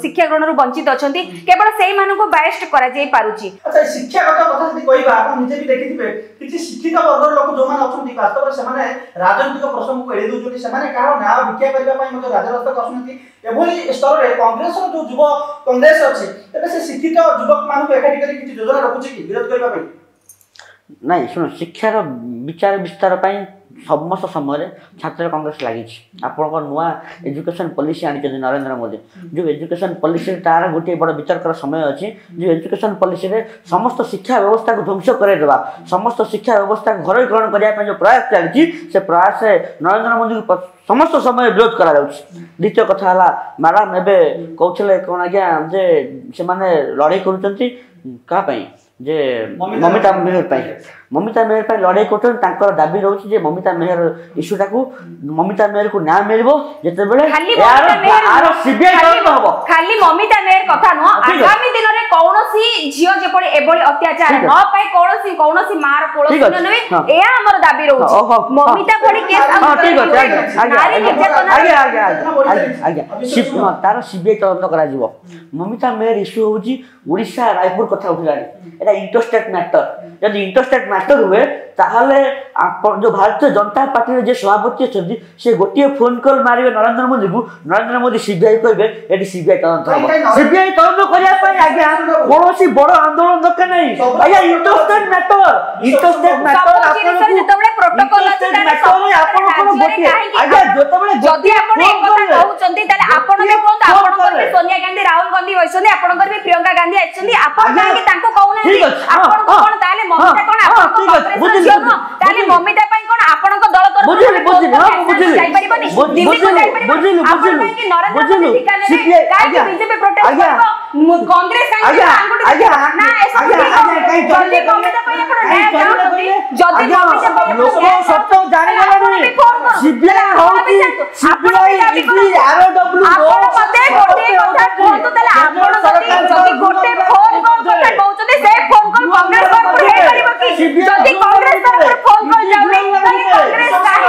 शिक्षा ग्रहण रु वंचित अछंती केवल सेही मानु को बायस्ट करा जाई पारुची। अच्छा शिक्षा कथा जदी कहिबा आपण निजे भी देखिथिबे किछि शिक्षित वर्ग लोक जो माने अछंती वास्तव रे से माने राजनीतिक प्रसंग को एड़ी दोछथि से माने काहो ना भिक्षा करिबा पई मते राजरास्ता कसुनथि एभली स्तर रे कांग्रेस रो जो युवा कांग्रेस अछि तबे से शिक्षित युवक मानु को एकाठी करी किछि योजना रखुछि कि विरोध करिबा पई नहीं शुण शिक्षार विचार विस्तार समस्त समय छात्र कांग्रेस लगी आप नुआ एजुकेशन पॉलिसी आनी नरेंद्र मोदी जो एजुकेशन पॉलिसी तार गोटे बड़ वितर्कर समय अच्छी जो एजुकेशन पॉलिसी रे समस्त शिक्षा व्यवस्था को ध्वंस करदेवा समस्त शिक्षा व्यवस्था को घरोकरण करने जो प्रयास चलती से प्रयास नरेंद्र मोदी को समस्त समय विरोध करा द्वितीय कथा है मैडम एवं कहते कौन आज्ञा जे से लड़ाई कर जे ममिता मेहर पर लड़ाई कर दाबी रोचे ममिता मेहर इश्यूटा को ममिता मेहर को न्याय मिलबो जेते बेले सीबीआई तदंत हबो खाली ममिता मेहर कथा न आगामी दिन रे कोनोसी झियो जेपडी एबोली अत्याचार न पाई कोनोसी मार कोळसी न नबे एया हमर दाबी रोचे ममिता कोडी केस ठीक है आगे तार सीबीआई तदंत करा जिवो ममिता मेहर इश्यू होची ओडिशा रायपुर कथा उठिलानी एटा इंटरस्टेट मैटर यदि इंटरस्टेट मैटर हुए ताहले जो भारतीय जनता पार्टी जे सभापति अच्छी से गोटे फोन कॉल मारे नरेंद्र मोदी को नरेंद्र मोदी सीबीआई कहे ये सीबीआई तदंत हम सीबीआई तदंत करने आज्ञा कौन बड़ आंदोलन दरकार नहीं आज्ञा इंटरस्टेट मैटर सोनिया गांधी राहुल गांधी वैसंदी आपनकर भी प्रियंका गांधी आछंदी आपन काहे तांको कहउना आपन कोन ताले ममिता कोन आपन कांग्रेस न ताले ममिता पई कोन आपन को दल तर बुझिली जाई परिबनी दिल्ली को जाई परिबनी आपन काहे नरेंद्र मोदी ठिकाने काहे बीजेपी प्रोटेस्ट करबो कांग्रेस काहे आंगुठी ना एसपी जल्दी ममिता पई आपन न्याय चाहउछथि जल्दी ममिता पई लोक सत्य जानि गलनी सीबीआई होती सीबीआई इडी आरडब्ल्यू आपन मते गोटे कथा कहतो ताले आपन जल्दी गोटे फोन कॉल कथा कहउछथि से फोन कॉल कांग्रेस पर हे करिबो कि जल्दी कांग्रेस पर फोन कॉल जाउनी ताले कांग्रेस काहे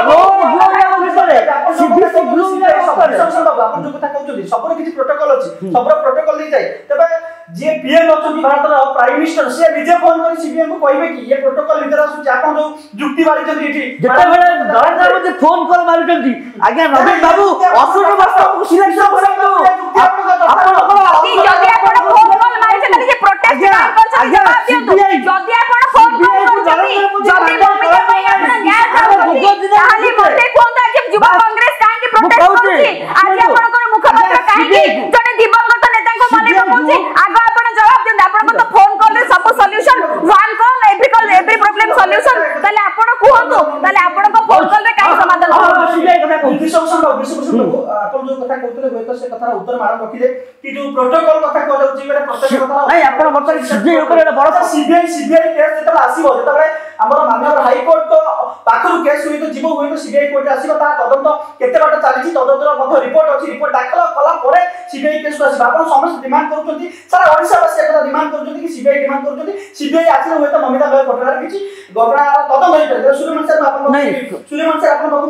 आपन जो कथा कहउछथि सबरो किछि प्रोटोकॉल अछि सबरो प्रोटोकॉल नै जाय तबे जे पीएम अछथि भारत प्राइम मिनिस्टर से निजे फोन करि सीबीआई को कहबे कि ये प्रोटोकॉल भीतर आसु आपन जो जुक्ति बारी जति एठी जेते बेले नरेंद्र मोदी फोन कॉल मारुचंती आज्ञा नवीन बाबू असुर वास्तव को सिलेक्शन करंतु जदी आपन फोन कॉल मारिसे ताले जे प्रोटेस्ट करछथि जवाब दियंतु जदी आपन फोन कॉल करछथि जदी ममिता पई आपन न्याय करछथि ताले मते कोंता जे युवा कांग्रेस काहे प्रोटेस्ट करछि आज आपनकर मुखपत्र काहे जने दिवंगत नेता को मने पहुंची आगो आपन जवाब दियंतु आपन तो फोन कॉल रे सब solution one call every problem solution ताले आपन कहंतु ताले आपन को फोन कॉल रे काहे समाधान आपन जो कथा कहतले होय तो से कथा उत्तर मारम रखिले कि जो प्रोटोकॉल कथा कहले होची बेले प्रत्यक्ष कथा नहीं आपन बतल सीबीआई ऊपर बड़ सीबीआई केस जेतबे आसीबो जेतबे हमर माननीय हाई कोर्ट तो पाखरु केस होई तो जीवो होई तो सीबीआई कोर्ट आसीबो ता तदंत केते बाटा चालिछि तदंतर मध्य रिपोर्ट अछि रिपोर्ट दाखल कला परे सीबीआई केस को आसीबो आपन समस्त डिमांड करउछथि सारा ओडिसा वासी एकता डिमांड करउछथि कि सीबीआई डिमांड करउछथि सीबीआई आछिले होय तो ममिता भाई घटना किछि घटना तदंत होई पर सुलेमान सर आपन सुलेमान सर आपन बाबू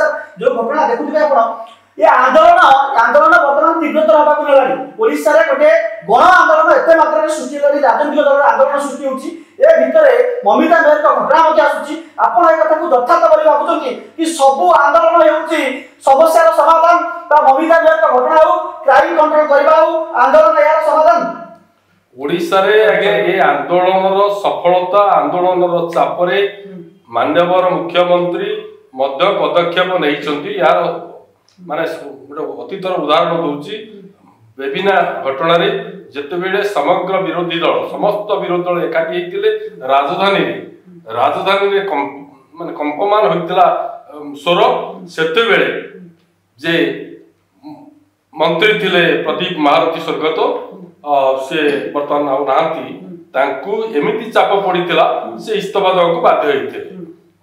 सर जो घटना देखुथिबे आपन ये आंदोलन वर्तमान तीव्रतर होबा को लागी ओडिसा रे गोटे गण आंदोलन एते मात्रा रे सृष्टि लागी राजनीतिक दल आंदोलन सृष्टि होछि ए भितरे ममिता मेहर का घटना मध्ये आसुछि आपण ए कथा को यथार्थ बरि भाबुछथि कि सब आंदोलन हेउछि समस्यार समाधान ता ममिता मेहर का घटना हो क्राइम कंट्रोल करबा हो आंदोलन यार समाधान ओडिसा रे आगे ए आंदोलन रो सफलता आंदोलन रो चापरे माननीय मुख्यमंत्री मध्य पदक्षेप नैचंती यार माने अतीतर उदाहरण दूची विभिन्न घटना रे जेते बेले समग्र विरोधी दल समस्त विरोधी दल एकाठी हेतिले राजधानी रे माने कंपमान होइतला स्वर सेते बेले जे मंत्री थिले प्रदीप महारथी स्वर्गत से वर्तमान नांती तांकू एमिति चाप पड़ीतिला से इस्तफा देବାକୁ बाध्य होइते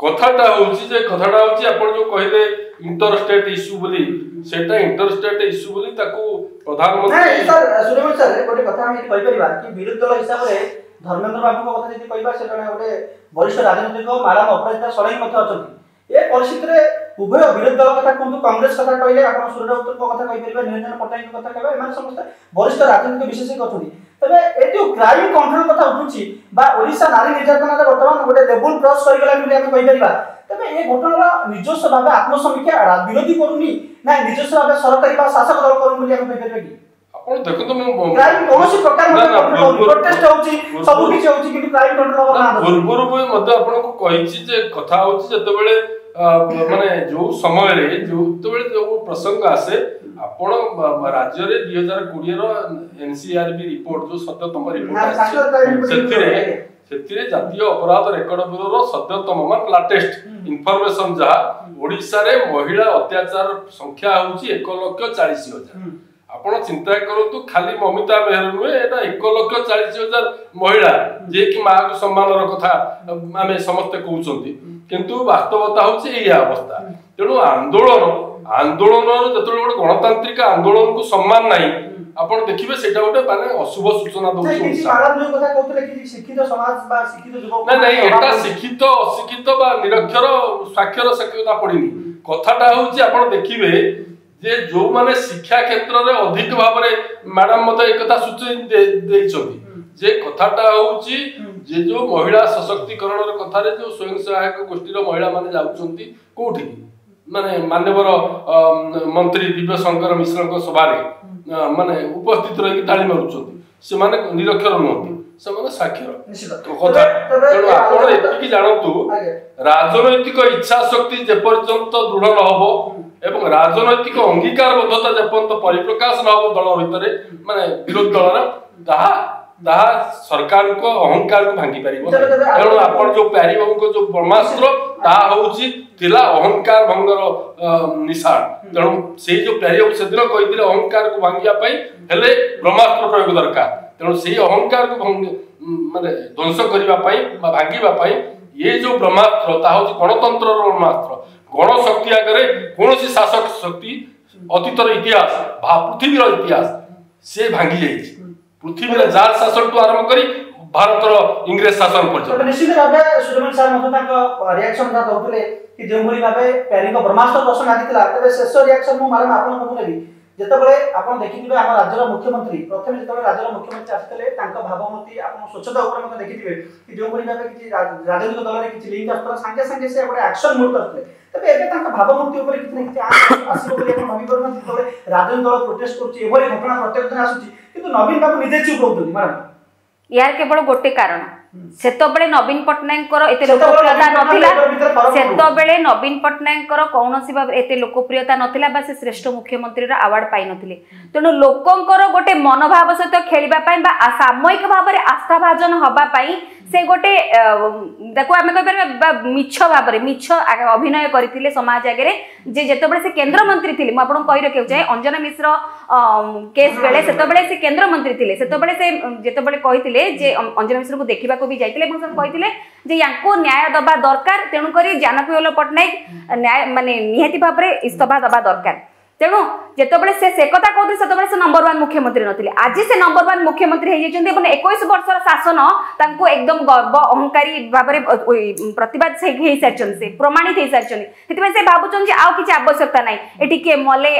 कथाटा होउची जे कथाटा होउची आपण जो कहले इंटर स्टेट इश्यू बोली सेटा इंटर स्टेट इश्यू बोली ताको प्रधानमंत्री नहीं सर सूर्यवंशी सर गोटे कथा हम कहि परिबा कि विरोधी दल हिसाब रे धर्मेंद्र बाबू को कथा जति कहबा से जने गोटे वरिष्ठ राजनीतिक मैडम अपराजिता सड़ई मत अछंती ए परिस्थिति रे उभय विरोधी दल कथा कोन कांग्रेस कथा कहले आपण सूर्यवंशी को कथा कहि परिबा निरंजन पट्टनायक कथा कहबा एमान समस्त वरिष्ठ राजनीतिक विशेषज्ञ अछंती तबे ए जो क्राइम कंट्रोल कथा उठुची बा ओडिसा नारी निर्यातना रे वर्तमान गोटे लेवल क्रॉस करि गेला বুলি हम कहि परिबा तबे ए घटनार निजस्व भाबे आत्मसमीक्षा विरोधी करूनी ना निजस्व भाबे सरकारी बा शासक दल करू বুলি हम कहि परिबा कि आपण देखो तो मैं क्राइम कोनोसी प्रकार मते प्रोटेस्ट होची सब किछ होची किंतु क्राइम कंट्रोल होबा ना पूर्वरु भी मते आपण को कहिछि जे कथा होछि जते बेले माने जो समय रे जो तबेले जो प्रसंग आसे आपण राज्य रे 2020 रो एनसीआरबी रिपोर्ट जो सत्यतम रिपोर्ट सेतिरे जातीय अपराध रेकर्ड ब्यूरो सत्यतम मान लेटेस्ट इंफॉर्मेशन जहा ओडिसा रे महिला अत्याचार संख्या होची 1,40,000 आपण चिंता करतु खाली ममिता मेहर नुहे एटा 1,40,000 महिला जे कि मां को सम्मान रो कथा आमे समस्त कहउचंती किंतु वास्तवता होची एई अवस्था तेणु आंदोलन जतले गोटे गणतांत्रिक आंदोलन को सम्मान नाही आपण देखिबे सेटा गोटे माने अशुभ सूचना दउछ किछि मैडम जो कथा कहतले कि शिक्षित समाज बा शिक्षित युवक नहीं एटा शिक्षित अशिक्षित बा निरक्षर साक्षर सकता पड़िनी कथाटा होची आपण देखिबे जे जो माने शिक्षा क्षेत्र रे अधिक भाव रे मैडम मते एक कथा सूचना देइछथि जे कथाटा होची जे जो महिला सशक्तिकरण रे कथा रे जो स्वयं सहायक गोष्ठी रो महिला माने जाउछंती कोठी माने माननीय मंत्री दिव्य शंकर मिश्र को सभा रे माने उपस्थित रही ताली मारुछंती से माने निरक्षर नहंती से माने साक्षर कथा तेणु आपण एतिकी जानतु राजनैतिक इच्छा शक्ति जे पर्यंत दृढ़ न हबो एवं राजनैतिक अंगीकार बद्धता जे पर्यंत परिप्रकाश न हबो दल भितरे माने विरोधी दलर ताहा सरकार को अहंकार को भांगी पारिबो तेणु आपण जो प्यारी बाबू को जो ब्रह्मास्त्र ताहा होउची तिला अहंकार भंगर निशान तेणु से जो प्यारी बाबू सेदिन कहिदिले अहंकार को भांगिया पई हेले ब्रह्मास्त्र प्रयोग दरकार तेणु से अहंकार को माने ध्वंस करिवा पई बा भांगिवा पई ये जो ब्रह्मास्त्र ताहा होउची गणतंत्र रो ब्रह्मास्त्र गण शक्ति आगे कौन शासक शक्ति अतीतर इतिहास पृथ्वी इतिहास से भांगी जाइए पृथ्वी जार शासन टू आरंभ करी भारत इंग्रेज शासन पर्यंत निश्चित भाबे सूर्यवंशी सर मते ताको रिएक्शन दा दउतले कि जे भली भाबे प्यारी को ब्रह्मास्त्र प्रश्न आदितला तबे शेष रिएक्शन मु मारम आपन को नेबी जेतबेले आपण देखिथिबे हम राज्यर मुख्यमंत्री प्रथम जेतबेले राज्यर मुख्यमंत्री आस्थिले तांका भावमती आपण स्वच्छता ऊपर मते देखिथिबे कि जे भली भाबे कि राजनीतिक दल रे कि लिंक आस्तरा संगे संगे से गोटे एक्शन मोड करथले तबे एबे तांका भावमती ऊपर कितने किछि आसीबो बोली आपण भाबी करना जेतबेले राजनीतिक दल प्रोटेस्ट करछि एभली घटना प्रत्येक दिन आसुछि किंतु नवीन बाबू निजे चुप रहउथि मैडम यार केवल गोटे कारण सेतबेले नवीन पट्टनायक एते लोकप्रियता नथिला सेतबेले नवीन पट्टनायक कौनसी भाव एते लोकप्रियता नथिला बा से श्रेष्ठ मुख्यमंत्री रा अवार्ड पाई नथिले तेणु लोकंकर गोटे मनोभाव सहित खेलिबा पई बा सामूहिक भाव रे आस्था भाजन हबा पई से गोटे देखो आमे कहबा मिछ भाव रे मिछ अभिनय करथिले समाज आगे जे जेतबेले से केंद्र मंत्री थिले म आपन कहि रखे चाहे अंजना मिश्र केस बेले सेतबेले से केंद्र मंत्री थिले सेतबेले से जेतबेले कहिथिले जे अंजना मिश्र को देखिबा को भी जाइतिले ଏବଂ ସେ କହିଥିଲେ ଯେ ୟାଙ୍କୁ ନ୍ୟାୟ ଦବା ଦରକାର ତେଣୁ କରି ଜାନକୀ ପଟ୍ଟନାୟକ ନ୍ୟାୟ ମାନେ ନିହାତି ଭାବରେ ଇସ୍ତଫା ଦବା ଦରକାର ତେଣୁ ଯେତେବେଳେ ସେ କଥା କହୁଥିଲେ ସେତେବେଳେ ସେ नंबर 1 मुख्यमंत्री नथिले आज से नंबर 1 मुख्यमंत्री हेइ जेचंती ଏବଂ 21 वर्षर शासन तांको एकदम गर्व अहंकारी भाबरे प्रतिवाद से हेइ सारचन से प्रमाणित हेइ सारचन हेतिबे से भाबुचन जे आउ किछि आवश्यकता नै एठी के मले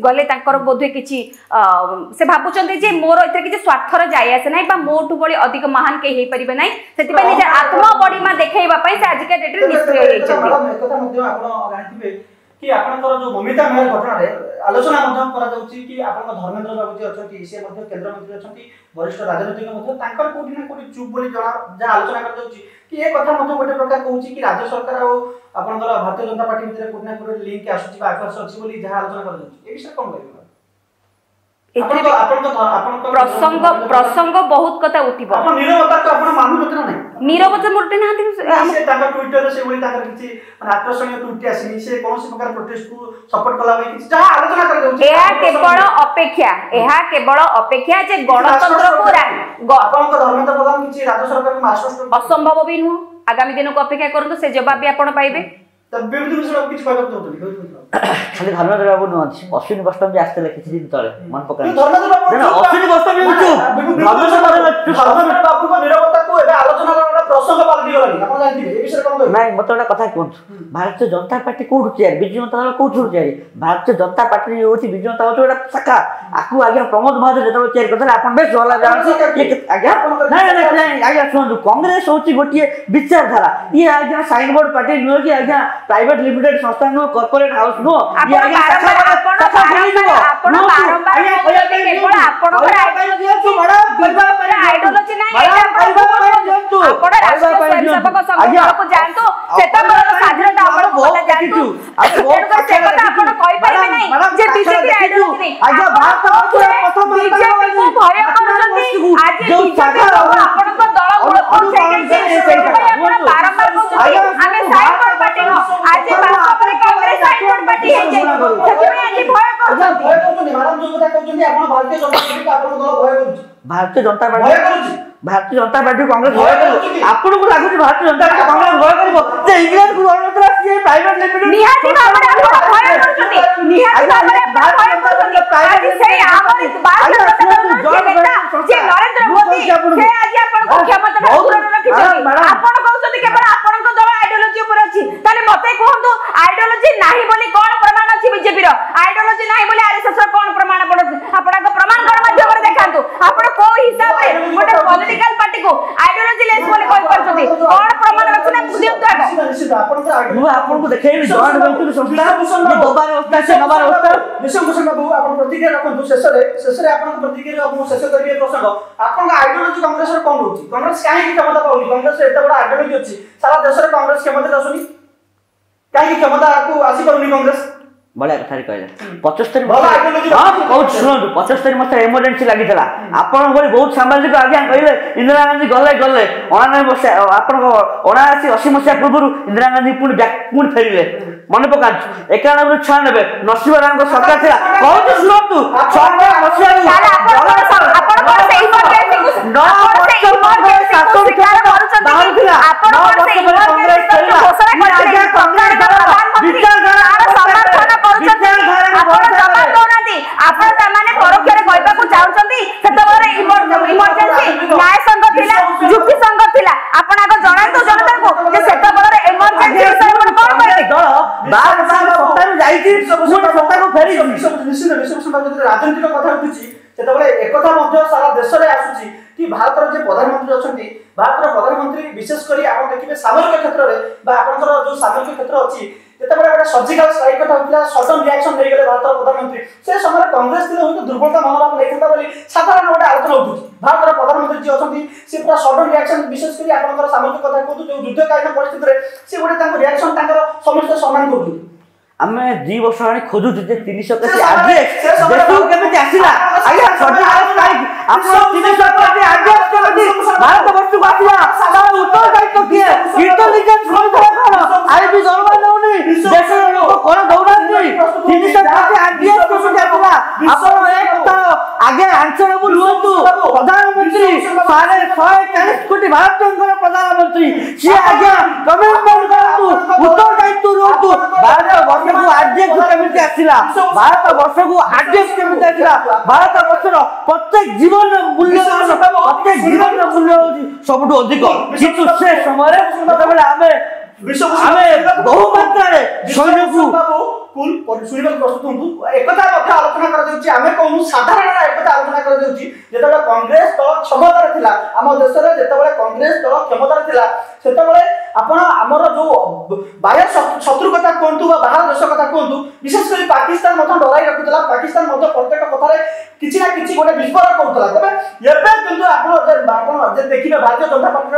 गले तांकर बोधे किछि से भाबुचन जे मोर एथे किछि स्वार्थर जाय आसे नै बा मोठु बळी अधिक महान के हेइ परिबे नै सेतिबे निज आत्मा बडी मा देखाइबा पई से आज के डेट रे निष्क्रिय हेइ छथि एकता मध्ये आपण जानिथिबे कि आपनकर जो ममिता मेहर घटना रे आलोचना मध्ये करा जाउची कि आपन धर्मेंद्र बाबू जी अछंती से मध्ये केंद्र मंत्री अछंती वरिष्ठ राजनीतिक मध्ये तांकर कोठी ना कोठी चुप बोली जणा जा आलोचना कर जाउची कि ए कथा मध्ये गोटे प्रकार कहूची कि राज्य सरकार और आपनकर भारतीय जनता पार्टी भितर कोठी ना कोठी लिंक आसुची बा आकर्ष अछि बोली जा आलोचना कर जाउची ए विषय कोन कहबो प्रसंग बहुत कथा उठिबो आपण निरवता को आपण मानु नतना नै निरवता मोरते नाहति से ताका ट्विटर रे से बोली ताका किछि आकर्षणीय ट्वीट आसीनी से कोनोसी प्रकार प्रोटेस्ट को सपोर्ट कला होई किछि जा आलोचना कर जाउची एहा केवल अपेक्षा जे गणतंत्र को आपन को धर्मेंद्र प्रधान किछि राज्य सरकार को मास्टर असंभव भी नु आगामी दिन को अपेक्षा करंतु से जवाब भी आपण पाइबे खाली धर्मेन्द्र बाबू नुहति अश्विनी बस्त्रम भी आसते किसी दिन तले मन पका अश्विनी बस्त्रम ନାଇଁ ମତେ ଗୋଟେ କଥା କୁହନ୍ତୁ ଭାରତୀୟ ଜନତା ପାର୍ଟି କୋଉଠୁ ତିଆରି ବିଜୁ ଜନତା ଦଳ କୋଉଠୁ ତିଆରି ଭାରତୀୟ ଜନତା ପାର୍ଟି ହେଉଛି ବିଜୁ ଜନତା ଦଳ ଗୋଟେ ଶାଖା ଆକୁ ଆଜ୍ଞା ପ୍ରମୋଦ ମହାଜନ ଯେତେବେଳେ ତିଆରି କରିଥିଲେ ଆପଣ ବେଶ ଭଲ ଜାଣନ୍ତି ଆଜ୍ଞା ନାଇଁ ନାଇଁ ଆଜ୍ଞା ଶୁଣନ୍ତୁ କଂଗ୍ରେସ ହେଉଛି ଗୋଟିଏ ବିଚାରଧାରା ଇଏ ଆଜ୍ଞା ସାଇନ୍ ବୋର୍ଡ ପାର୍ଟି ନୁହେଁ କି ଆଜ୍ଞା ପ୍ରାଇଭେଟ ଲିମିଟେଡ ସଂସ୍ଥା ନୁହଁ କର୍ପୋରେଟ ହାଉସ ନୁହଁ ଇଏ ଆଜ୍ଞା भारतीय जनता पार्टी कांग्रेस भय करू आपन को लागु भारतीय जनता पार्टी कांग्रेस भय करू जे इंग्लैंड को गणतंत्र से प्राइवेट लिमिटेड निहाती भाबरे आपण भय करछथि निहाती भाबरे भय करछथि आज से आमर भारतीय जनता नेता जे नरेंद्र मोदी से आज आपण को क्षमता पूर्ण रखिछथि आपण कहउछथि केवल आपण को दल आइडियोलॉजी ऊपर अछि ताले मते कहंतु आइडियोलॉजी नाही बोली कोन प्रमाण अछि बीजेपी रो आइडियोलॉजी नाही बोली आरएसएस रो कोन प्रमाण आपण को प्रमाण कोन माध्यम रे देखांतु आपण को हिसाब रे गोटे पॉलिटिकल पार्टी को आइडियोलॉजी लेस बोली कहि परछथि कोन प्रमाण अछि ना दियंतु आगो ମୁଁ ଆପଣଙ୍କୁ ଦେଖେଇବି ଜଏଣ୍ଟ ବେଞ୍ଚର ସଂସ୍ଥା ଦବାର ଅବସ୍ଥା ସେ ନବାର ଅବସ୍ଥା ବିଶ୍ୱଭୂଷଣ ବାବୁ ଆପଣ ପ୍ରତିକ୍ରିୟା ରଖନ୍ତୁ ଶେଷରେ ଆପଣଙ୍କ ପ୍ରତିକ୍ରିୟା ମୁଁ ଶେଷ କରିବି ଏ ପ୍ରସଙ୍ଗ ଆପଣଙ୍କ ଆଇଡିଓଲୋଜି କଂଗ୍ରେସର କଣ ରହୁଛି କଂଗ୍ରେସ କାହିଁକି କ୍ଷମତା ପାଉନି କଂଗ୍ରେସର ଏତେ ବଡ଼ ଆଇଡିଓଲୋଜି ଅଛି ସାରା ଦେଶରେ କଂଗ୍ରେସ କ୍ଷମତାରେ ଆସୁନି କାହିଁକି କ୍ଷମତାକୁ ଆସିପାରୁନି କଂଗ୍ରେସ बड़ा कथा कहले 75 बहुत शुणु 75 मत इमरजेंसी लगी आपण भली बहुत सामाजिक आज्ञा कहले इंदिरा गांधी गले 99 आपण 79 80 मसीहा पूर्व इंदिरा गांधी पुणी फेरिले मन पका 91 96 नसीब राम सरकार थिला बहुत शुणु 96 मसीहा राजनीतिक कथा उठुची एकथा सारा देश में आसुची कि भारत जो प्रधानमंत्री अच्छा भारत प्रधानमंत्री विशेषकर आप देखिए सामरिक क्षेत्र में जो सामरिक क्षेत्र अच्छी जितेबाला गोटे सर्जिकल स्ट्राइक कथा होता सडन रिएक्शन नहीं गले भारत प्रधानमंत्री से समय कांग्रेस हूँ दुर्बलता मनोभाव नहीं साधारण गोटे आलोचना उठुची भारत प्रधानमंत्री जी अच्छा सी पूरा सडन रिएक्शन विशेषकर आप सामरिक कथा कहूँ जो युद्धकालीन परिस्थिति से गोटे रिएक्शन समस्त सम्मान कर आमे 2 वर्ष आनी खोजु जे 300 के आगे देखु केमे आसीला आया छोटी स्ट्राइक आपण 300 के आगे केमे भारत वर्ष को आसीला सारा उत्तर दायित्व किए इंटेलिजेंस कोन कोन आई भी दरबार नउनी देश लोक कोन दौड़ानी 300 के आगे केमे आसीला आपण एक आगे आंसर बु लुंतु प्रधानमंत्री 140 कोटी भारतीय प्रधानमंत्री सी आगे कमेंट करतु उत्तर दायित्व रोतु भारत भारत वर्ष को आदेश केमिति आसिला भारत वर्षर प्रत्येक जीवन मूल्य सबुठ अधिक किंतु से समय बहु मात्रा सैन्य को प्रस्तुत हूँ एक आलोचना कर साधारण एक आलोचना कर कांग्रेस दल क्षमतार थिला आम देश में जितेबाला कांग्रेस दल क्षमतार थिला सेतेबाला आपण आमर जो बाह्य शत्रु कथा कहतु बाहर देश कथा कहतु विशेषकर पाकिस्तान डराई रखुला पाकिस्तान प्रत्येक कथार किसी ना किसी गोटे विस्फोरण करूला तबे एबे किंतु आपण जे देखिबे भारतीय जनता पार्टी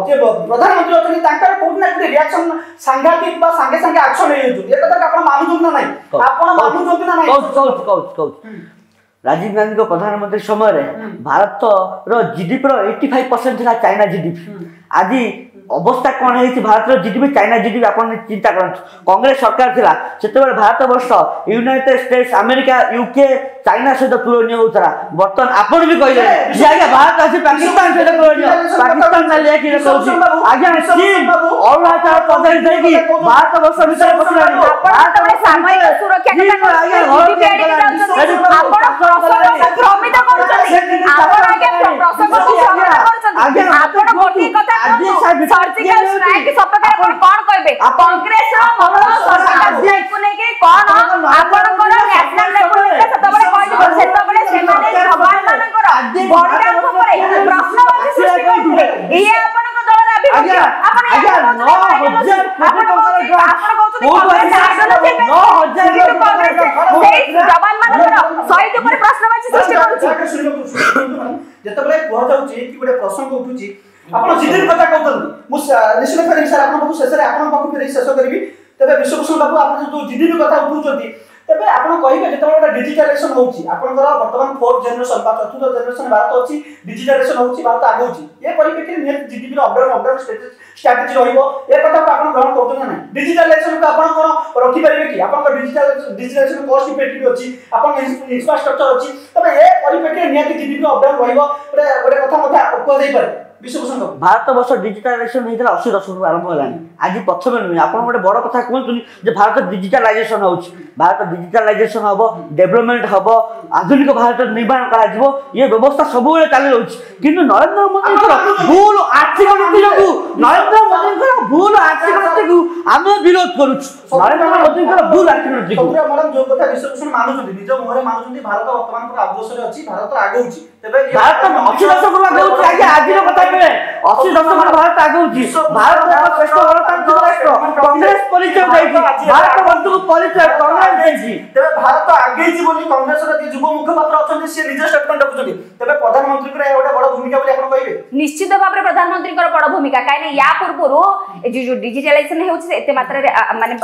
जे प्रधानमंत्री अछनी तांकर कोन ना कोन रिएक्शन सांघातिक बा संगे संगे एक्शन हे होतु ए कथा आपण मानु ना नहीं आपण मानु ना नहीं राजीव गांधी को प्रधानमंत्री समय भारत रो जीडीपी रो 85% था चाइना जीडीपी आज अवस्था कौन है भारत जीडीपी चाइना जीडीपी आप चिंता करते कांग्रेस सरकार थिला सेते भारत वर्ष United states America UK China सहित तुलनीय होता बर्तमान आपण भी कहले जे आगे भारत आसी पाकिस्तान सहित तुलनीय पाकिस्तान ना लेके कहउछि आगे चीन अरुणाचल प्रदेश देखि भारत वर्ष भीतर पछिलानी आपण तबे सामयिक सुरक्षा कथा जीडीपी एडी जाउछथि आपण प्रसंग भ्रमित करछथि आपण आगे प्रसंग करछथि आपण गोटी कथा सर्जिकल स्ट्राइक सपके आपण कोन कहबे कांग्रेस रो मनो सर्जिकल स्ट्राइक को लेके कोन आपण कोन नेशनल लेवल पे सतबळे कहबे सेतबळे सेमाने जवान मानकर बॉर्डर ऊपर प्रश्नवाची सृष्टि करथिले इए आपण को दल अभिमुख्य आपण आपण कांग्रेस शासन थे 9000 कांग्रेस जवान मानकर शहीद ऊपर प्रश्नवाची सृष्टि करछि जेतबळे कोह जाउची कि गोटे प्रसंग उठुची आपण जीडीपी कथा कहतन मु निश्चित फेरि सर आपण पाखु शेष रे आपण पाखु फेरि शेष करबी तबे विश्वभूषण बाबू आपण जो जीडीपी कथा उठुचंती तबे आपण कहिबे जेतबळे गोटे डिजिटलाइजेशन होउची आपनकर वर्तमान 4th जनरेशन बा 4th जनरेशन भारत अछि डिजिटलाइजेशन होउची भारत आगोची ए परिप्रेक्षी ने जीडीपी रो अपडाउन स्ट्रैटेजी रहइबो ए कथा को आपण ग्रहण करतन ना डिजिटलाइजेशन को आपण कोन रखि परिबे कि आपण डिजिटलाइजेशन कॉस्ट इफेक्टिव अछि आपण इंफ्रास्ट्रक्चर अछि तबे ए परिप्रेक्षी ने जीडीपी रो अपडाउन रहइबो गोटे कथा मथा उपा देई पारे भारत वर्ष डिजिटलाइजेशन होता 80 दशक आरंभ है आज प्रथम नुहे आप गोटे बड़ कथा कहते भारत डिजिटलाइजेशन हो भारत डिजिटलाइजेशन हम डेवलपमेंट हम आधुनिक भारत निर्माण कर ये व्यवस्था सब चली रही कि नरेंद्र मोदी भूल आर्थिक नीति जो नरेंद्र मोदी भूल आर्थिक नीति को आम विरोध करुँ नरेंद्र मोदी भूल आर्थिक नीति को मैडम जो कथा विश्लेषण मानुछथि निज मुहरे मानुछथि भारत वर्तमान पर अग्रसर अछि भारत आगौछि तबे भारत 80 दशक आगौछि आगे आजिर कथा 80 दशक भारत आगौछि भारत एक श्रेष्ठ गणतंत्र राष्ट्र कांग्रेस परिचय दैछि भारत वर्ष को परिचय कांग्रेस दैछि तबे भारत आगेछि बोली कांग्रेस रे जे युवा मुखपात्र अछथि से निज स्टेटमेंट रखुछथि तबे प्रधानमंत्री को एटा बड़ भूमिका बोली आपण कहबे निश्चित भाबरे प्रधानमंत्री को बड़ भूमिका काहे या पूर्वरो ए जो डिजिटलाइजेशन हेउछि एते मात्रा रे माने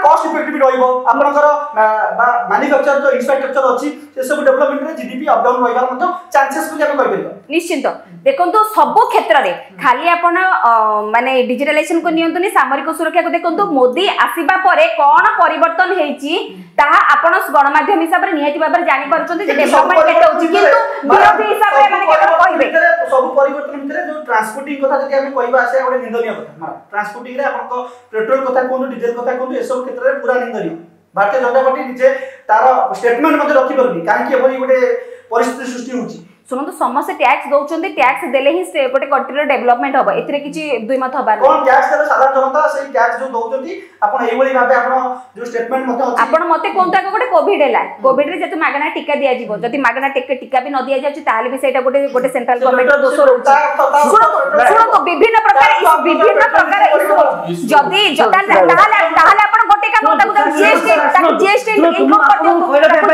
कॉस्ट इफेक्टिव रहइबो आपनकर मैन्युफैक्चर जो इंफ्रास्ट्रक्चर अछि से सब डेवलपमेंट रे जीडीपी अप डाउन रहइबार मतलब चांसेस को हम कहबे निश्चित देखंतु सब क्षेत्र रे खाली आपण माने डिजिटलाइजेशन को नियंतुनी सामरिक सुरक्षा को देखंतु मोदी आसीबा परे कोन परिवर्तन हेछि ताहा आपण गणमाध्यम हिसाब रे नियति बाबर जानि परछथि जे डेवलपमेंट केते होछि किंतु विरोधी हिसाब रे माने केते कहबे सब परिवर्तन भितरे जो ट्रांसपोर्टिंग कथा जदि हम कहबा से गोटे निंदनीय कथा ट्रांसपोर्टिंग रे आपण पेट्रोल कथा कोन डीजल कथा कोन ए सब क्षेत्र रे पूरा निंदनीय भारतीय जनता पार्टी निजे तार स्टेटमेंट मध्ये रखि परबी काहे कि एबोली गोटे परिस्थिति सृष्टि होछि सुनंतु समस्त टैक्स दउचंदी टैक्स देले ही से गोटे कंट्री रो डेवलपमेंट होबो एथिरे किछि दुई मत हबार कोन टैक्स देले साधारण जनता सेही टैक्स जो दउचंदी आपण एइबोली भाबे आपण जो स्टेटमेंट मध्ये अछि आपण मते कोनता गोटे कोविड हैला कोविड रे जति मागना टीका दिया जिवो जति मागना टीका भी न दिया जाछि ताले भी सेटा गोटे सेंट्रल गवर्नमेंट रो दोष रहउछि सुनंतु विभिन्न प्रकार जति जता ताले आपण गोटे काम ताकू जीएसटी इनकम कर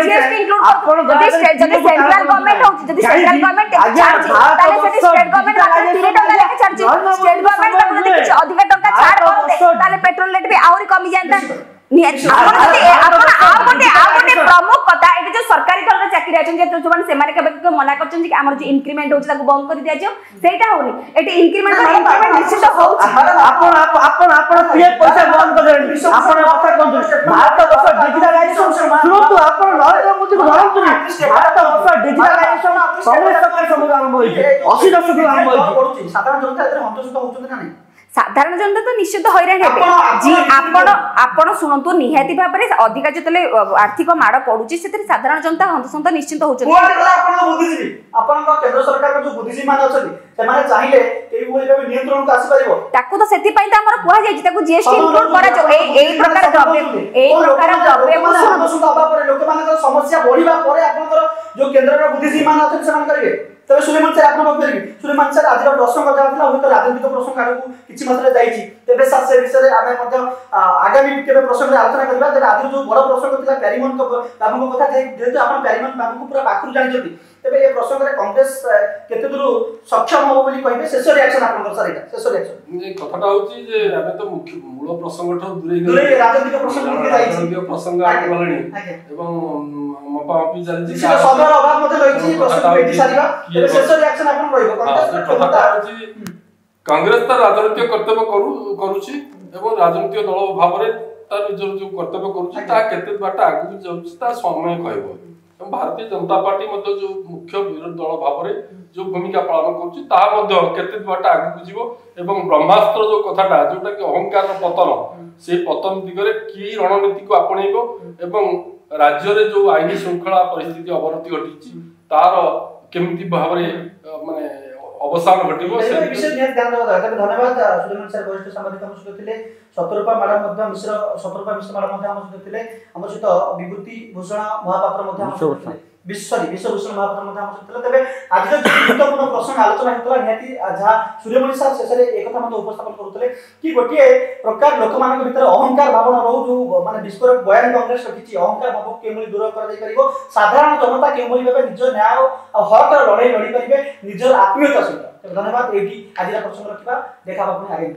जीएसटी इंक्लूड कर जति सेंट्रल गवर्नमेंट होछि जति सेंट्रल गवर्नमेंट चार्ज ताले सेठी स्टेट गवर्नमेंट मात्र 3 टका लेके चार्ज स्टेट गवर्नमेंट ताकू देखि अधिक टका छाड़ करते ताले पेट्रोल रेट भी आउरी कमी जांता आपण प्रमुख कथा एटा जो सरकारी दल चाकरी आछन जे जो माने सेमाने के मना करछन कि हमर जो इंक्रीमेंट होछि ताकू बंद कर दिया जो सेटा होनी एटा इंक्रीमेंट निश्चित होछि आपण पीएफ पैसा बंद कर देनी आपण कथा कोन भारत वर्ष डिजिटलाइजेशन सुनतु आपण नरेंद्र मोदी को जानतु भारत वर्ष डिजिटलाइजेशन कांग्रेस सरकार सब आरंभ होई 80 दशक आरंभ होई साधारण जनता एते हंतसत होउछन ना नहीं साधारण जनता तो निश्चित हैरान हेबे जी आपण सुनंतु निहाती भाबरे अधिका जतले आर्थिक माड़ पडुची सेते साधारण जनता हंतसंत निश्चित होउछन आपण बुद्धिजीवी आपण केंद्र सरकार जो बुद्धिजीवी मान अछथि से माने चाहिले एई बोली भाबे नियंत्रण को आसी परिबो ताकू तो सेति पई त हमर कुआ जाय ताकू जीएसटी इंक्लूड करा जो एई प्रकार द्रव्य को सुनंतु अबा परे लोक मानकर समस्या बढ़िबा परे आपनकर जो केंद्र रो बुद्धिजीवी मान अछथि से मान करिवे तबे सुलेमान सर आपण बकरिबे सुलेमान सर आज प्रश्न कथा हला होय तो राजनीतिक प्रश्न आगु किछि मात्रा जाईछि तबे सर से विषय आमे मध्ये आगामी केबे प्रश्न रे आलोचना करबा तबे आज जो बड़ प्रश्न थिला पेरिमन बाबू को कथा जेतु आपण पेरिमन बाबू को पूरा पाखरु जानि जति तबे ए प्रश्न रे कांग्रेस केते दूर सक्षम हो बोली कहबे शेष रिएक्शन आपण सर एटा शेष रिएक्शन ए कथाटा होछि जे आमे तो मुख्य मूल प्रसंग ठो दूरे राजनीतिक प्रश्न के जाईछि राजनीतिक प्रसंग आगे गलणी एवं मपा मपी जानि समय अभाव मध्ये रहिछि प्रश्न पेटी सारिबा शेष रिएक्शन आपण रहइबो कथाटा होछि कांग्रेस तार राजनीतिक कर्तव्य करुची एवं राजनीतिक दल भाव में तार निजर जो कर्तव्य करुची ता केते बाट आगु जाउची ता समय कहबो। भारतीय जनता पार्टी मध्य जो मुख्य विरोधी दल भाव में जो भूमिका पालन करुची ता मध्य केते बाट आगु जीवो एवं ब्रह्मास्त्र जो कथाटा जोटा कि अहंकार पतन से पतन दिगरे की रणनीति को आपणेबो एवं राज्य रे जो आईन श्रृंखला परिस्थिति अवनति घटिची तार केमिति भाव में माने अवसान घटिबो से विषय नियत ध्यान देबा दरकार। धन्यवाद सुलेमान सर वरिष्ठ सामाजिक हम सहित थिले शतरूपा मैडम मध्य मिश्र शतरूपा मिश्र मैडम मध्य हम सहित थिले हम सहित विभूति भूषण महापात्र मध्य हम सहित थिले विश्वभूषण महापात्र मध्य हम सहित थिले। तबे आज जो गुरुत्वपूर्ण प्रश्न आलोचना हेतला नियति जहा सूर्यमणि सर शेषरे एक कथा मध्य उपस्थापन करूतले कि गोटिए प्रकार लोक मानक भीतर अहंकार भावना रहू जो माने विस्फोरक बयान कांग्रेस रखिछि अहंकार भाव केमोली दूर कर दे परिबो साधारण जनता केमोली भाबे निज न्याय और हक लड़ाई लड़ी परिबे निज आत्मीयता सहित। धन्यवाद एटी आज प्रसंग रखा देखा आगे।